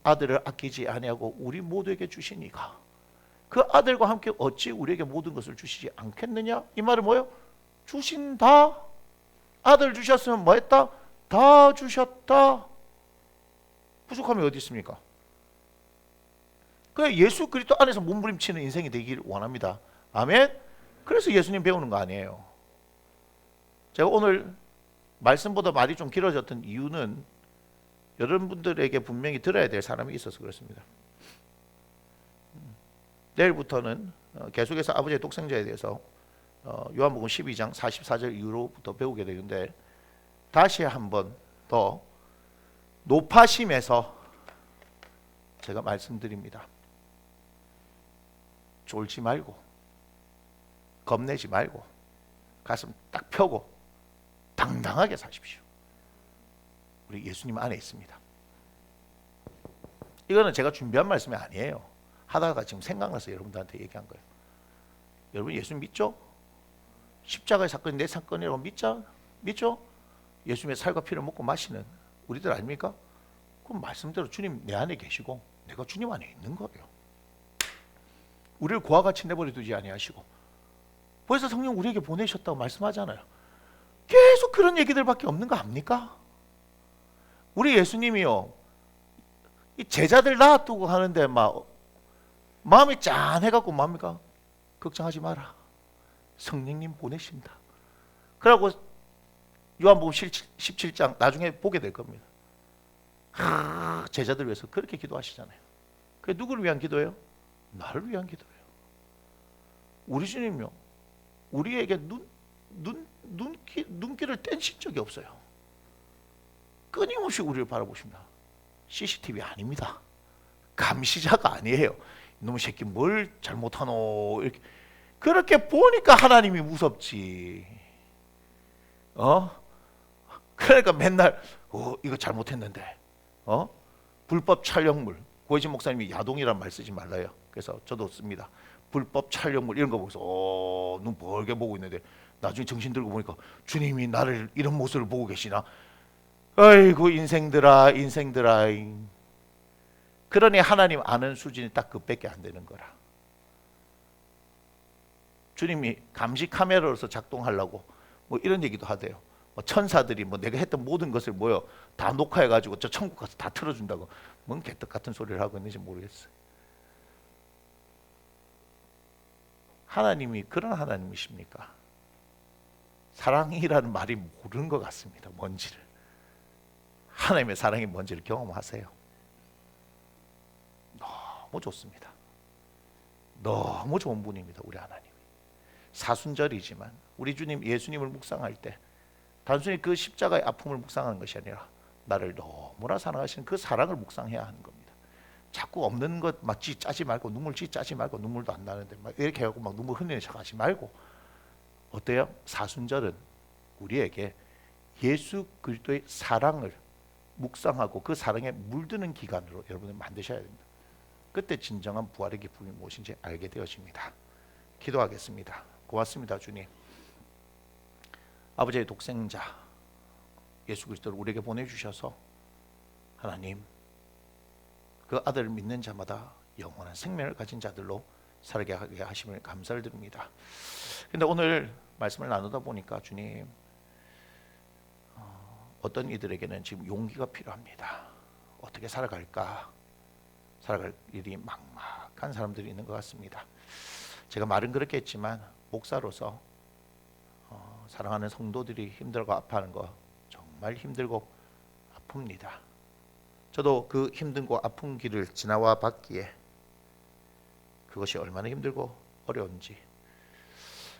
아들을 아끼지 아니하고 우리 모두에게 주시니가 그 아들과 함께 어찌 우리에게 모든 것을 주시지 않겠느냐? 이 말은 뭐예요? 주신다. 아들 주셨으면 뭐 했다? 다 주셨다. 부족함이 어디 있습니까? 그 예수 그리스도 안에서 몸부림치는 인생이 되길 원합니다. 아멘. 그래서 예수님 배우는 거 아니에요. 제가 오늘 말씀보다 말이 좀 길어졌던 이유는 여러분들에게 분명히 들어야 될 사람이 있어서 그렇습니다. 내일부터는 계속해서 아버지의 독생자에 대해서 요한복음 12장 44절 이후로부터 배우게 되는데, 다시 한번 더 높아심에서 제가 말씀드립니다. 졸지 말고 겁내지 말고 가슴 딱 펴고 당당하게 사십시오. 우리 예수님 안에 있습니다. 이거는 제가 준비한 말씀이 아니에요. 하다가 지금 생각나서 여러분들한테 얘기한 거예요. 여러분 예수 믿죠? 십자가의 사건이 내 사건이라고 믿죠? 예수님의 살과 피를 먹고 마시는 우리들 아닙니까? 그럼 말씀대로 주님 내 안에 계시고 내가 주님 안에 있는 거예요. 우리를 고와 같이 내버려 두지 아니하시고 벌써 성령 우리에게 보내셨다고 말씀하잖아요. 계속 그런 얘기들밖에 없는 거 압니까? 우리 예수님이요, 이 제자들 놔두고 하는데 막 마음이 짠해갖고 뭡니까? 걱정하지 마라, 성령님 보내신다. 그러고 요한복음 17장 나중에 보게 될 겁니다. 제자들 위해서 그렇게 기도하시잖아요. 그게 누구를 위한 기도예요? 나를 위한 기도예요. 우리 주님요, 우리에게 눈길을 떼신 적이 없어요. 끊임없이 우리를 바라보십니다. CCTV 아닙니다. 감시자가 아니에요. 이놈의 새끼 뭘 잘못하노, 이렇게 그렇게 보니까 하나님이 무섭지. 그러니까 맨날 이거 잘못했는데 불법 촬영물, 고혜진 목사님이 야동이란 말 쓰지 말라요. 그래서 저도 씁니다. 불법 촬영물 이런 거 보고서 눈 벌게 보고 있는데 나중에 정신 들고 보니까 주님이 나를 이런 모습을 보고 계시나? 아이고 인생들아. 그러니 하나님 아는 수준이 딱 그밖에 안 되는 거라. 주님이 감시 카메라로서 작동하려고 뭐 이런 얘기도 하대요. 천사들이 뭐 내가 했던 모든 것을 다 녹화해가지고 저 천국 가서 다 틀어준다고. 뭔 개떡 같은 소리를 하고 있는지 모르겠어요. 하나님이 그런 하나님이십니까? 사랑이라는 말이 모르는 것 같습니다. 뭔지를. 하나님의 사랑이 뭔지를 경험하세요. 너무 좋습니다. 너무 좋은 분입니다. 우리 하나님. 사순절이지만 우리 주님 예수님을 묵상할 때 단순히 그 십자가의 아픔을 묵상하는 것이 아니라 나를 너무나 사랑하시는 그 사랑을 묵상해야 하는 겁니다. 자꾸 없는 것 막 짜지 말고 눈물 짜지 말고 눈물도 안 나는데 막 이렇게 하고 막 눈물 흘리는 척하지 말고, 어때요? 사순절은 우리에게 예수 그리스도의 사랑을 묵상하고 그 사랑에 물드는 기간으로 여러분을 만드셔야 됩니다. 그때 진정한 부활의 기쁨이 무엇인지 알게 되어집니다. 기도하겠습니다. 고맙습니다, 주님. 아버지의 독생자 예수 그리스도를 우리에게 보내주셔서 하나님 그 아들을 믿는 자마다 영원한 생명을 가진 자들로 살게 하게 하심을 감사를 드립니다. 근데 오늘 말씀을 나누다 보니까 주님, 어떤 이들에게는 지금 용기가 필요합니다. 어떻게 살아갈까? 살아갈 일이 막막한 사람들이 있는 것 같습니다. 제가 말은 그렇게 했지만 목사로서 사랑하는 성도들이 힘들고 아파하는 거 정말 힘들고 아픕니다. 저도 그 힘든고 아픈 길을 지나와 봤기에 그것이 얼마나 힘들고 어려운지.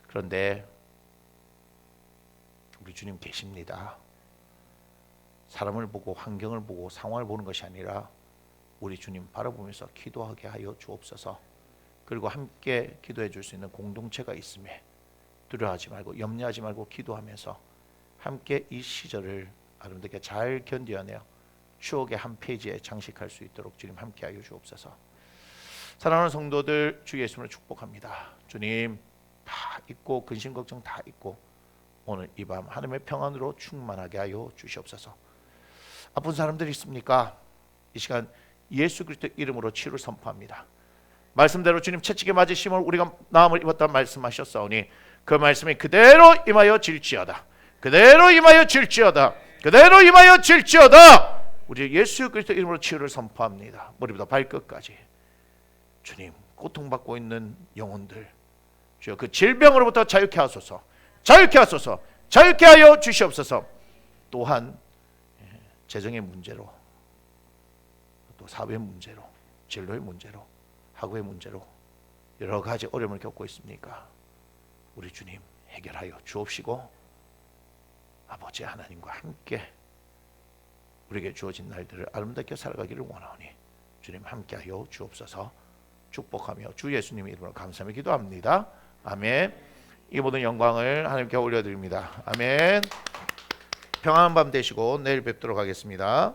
그런데 우리 주님 계십니다. 사람을 보고 환경을 보고 상황을 보는 것이 아니라 우리 주님 바라보면서 기도하게 하여 주옵소서. 그리고 함께 기도해 줄 수 있는 공동체가 있음에 두려워하지 말고 염려하지 말고 기도하면서 함께 이 시절을 아름답게 잘 견뎌내어 추억의 한 페이지에 장식할 수 있도록 주님 함께하여 주옵소서. 사랑하는 성도들, 주 예수님을 축복합니다. 주님 다 있고 근심 걱정 다 있고 오늘 이 밤 하나님의 평안으로 충만하게 하여 주시옵소서. 아픈 사람들 있습니까? 이 시간 예수 그리스도 이름으로 치유를 선포합니다. 말씀대로 주님 채찍에 맞으심을 우리가 나음을 입었다 말씀하셨사오니 그 말씀이 그대로 임하여 질지어다. 그대로 임하여 질지어다. 그대로 임하여 질지어다. 우리 예수 그리스도 이름으로 치유를 선포합니다. 머리부터 발끝까지. 주님, 고통받고 있는 영혼들 주여 그 질병으로부터 자유케 하소서. 자유케 하소서. 자유케 하여 주시옵소서. 또한 재정의 문제로, 또 사회의 문제로, 진로의 문제로, 학업의 문제로 여러 가지 어려움을 겪고 있습니까? 우리 주님 해결하여 주옵시고 아버지 하나님과 함께 우리에게 주어진 날들을 아름답게 살아가기를 원하오니 주님 함께하여 주옵소서. 축복하며 주 예수님의 이름으로 감사하며 기도합니다. 아멘. 이 모든 영광을 하나님께 올려드립니다. 아멘. 평안한 밤 되시고 내일 뵙도록 하겠습니다.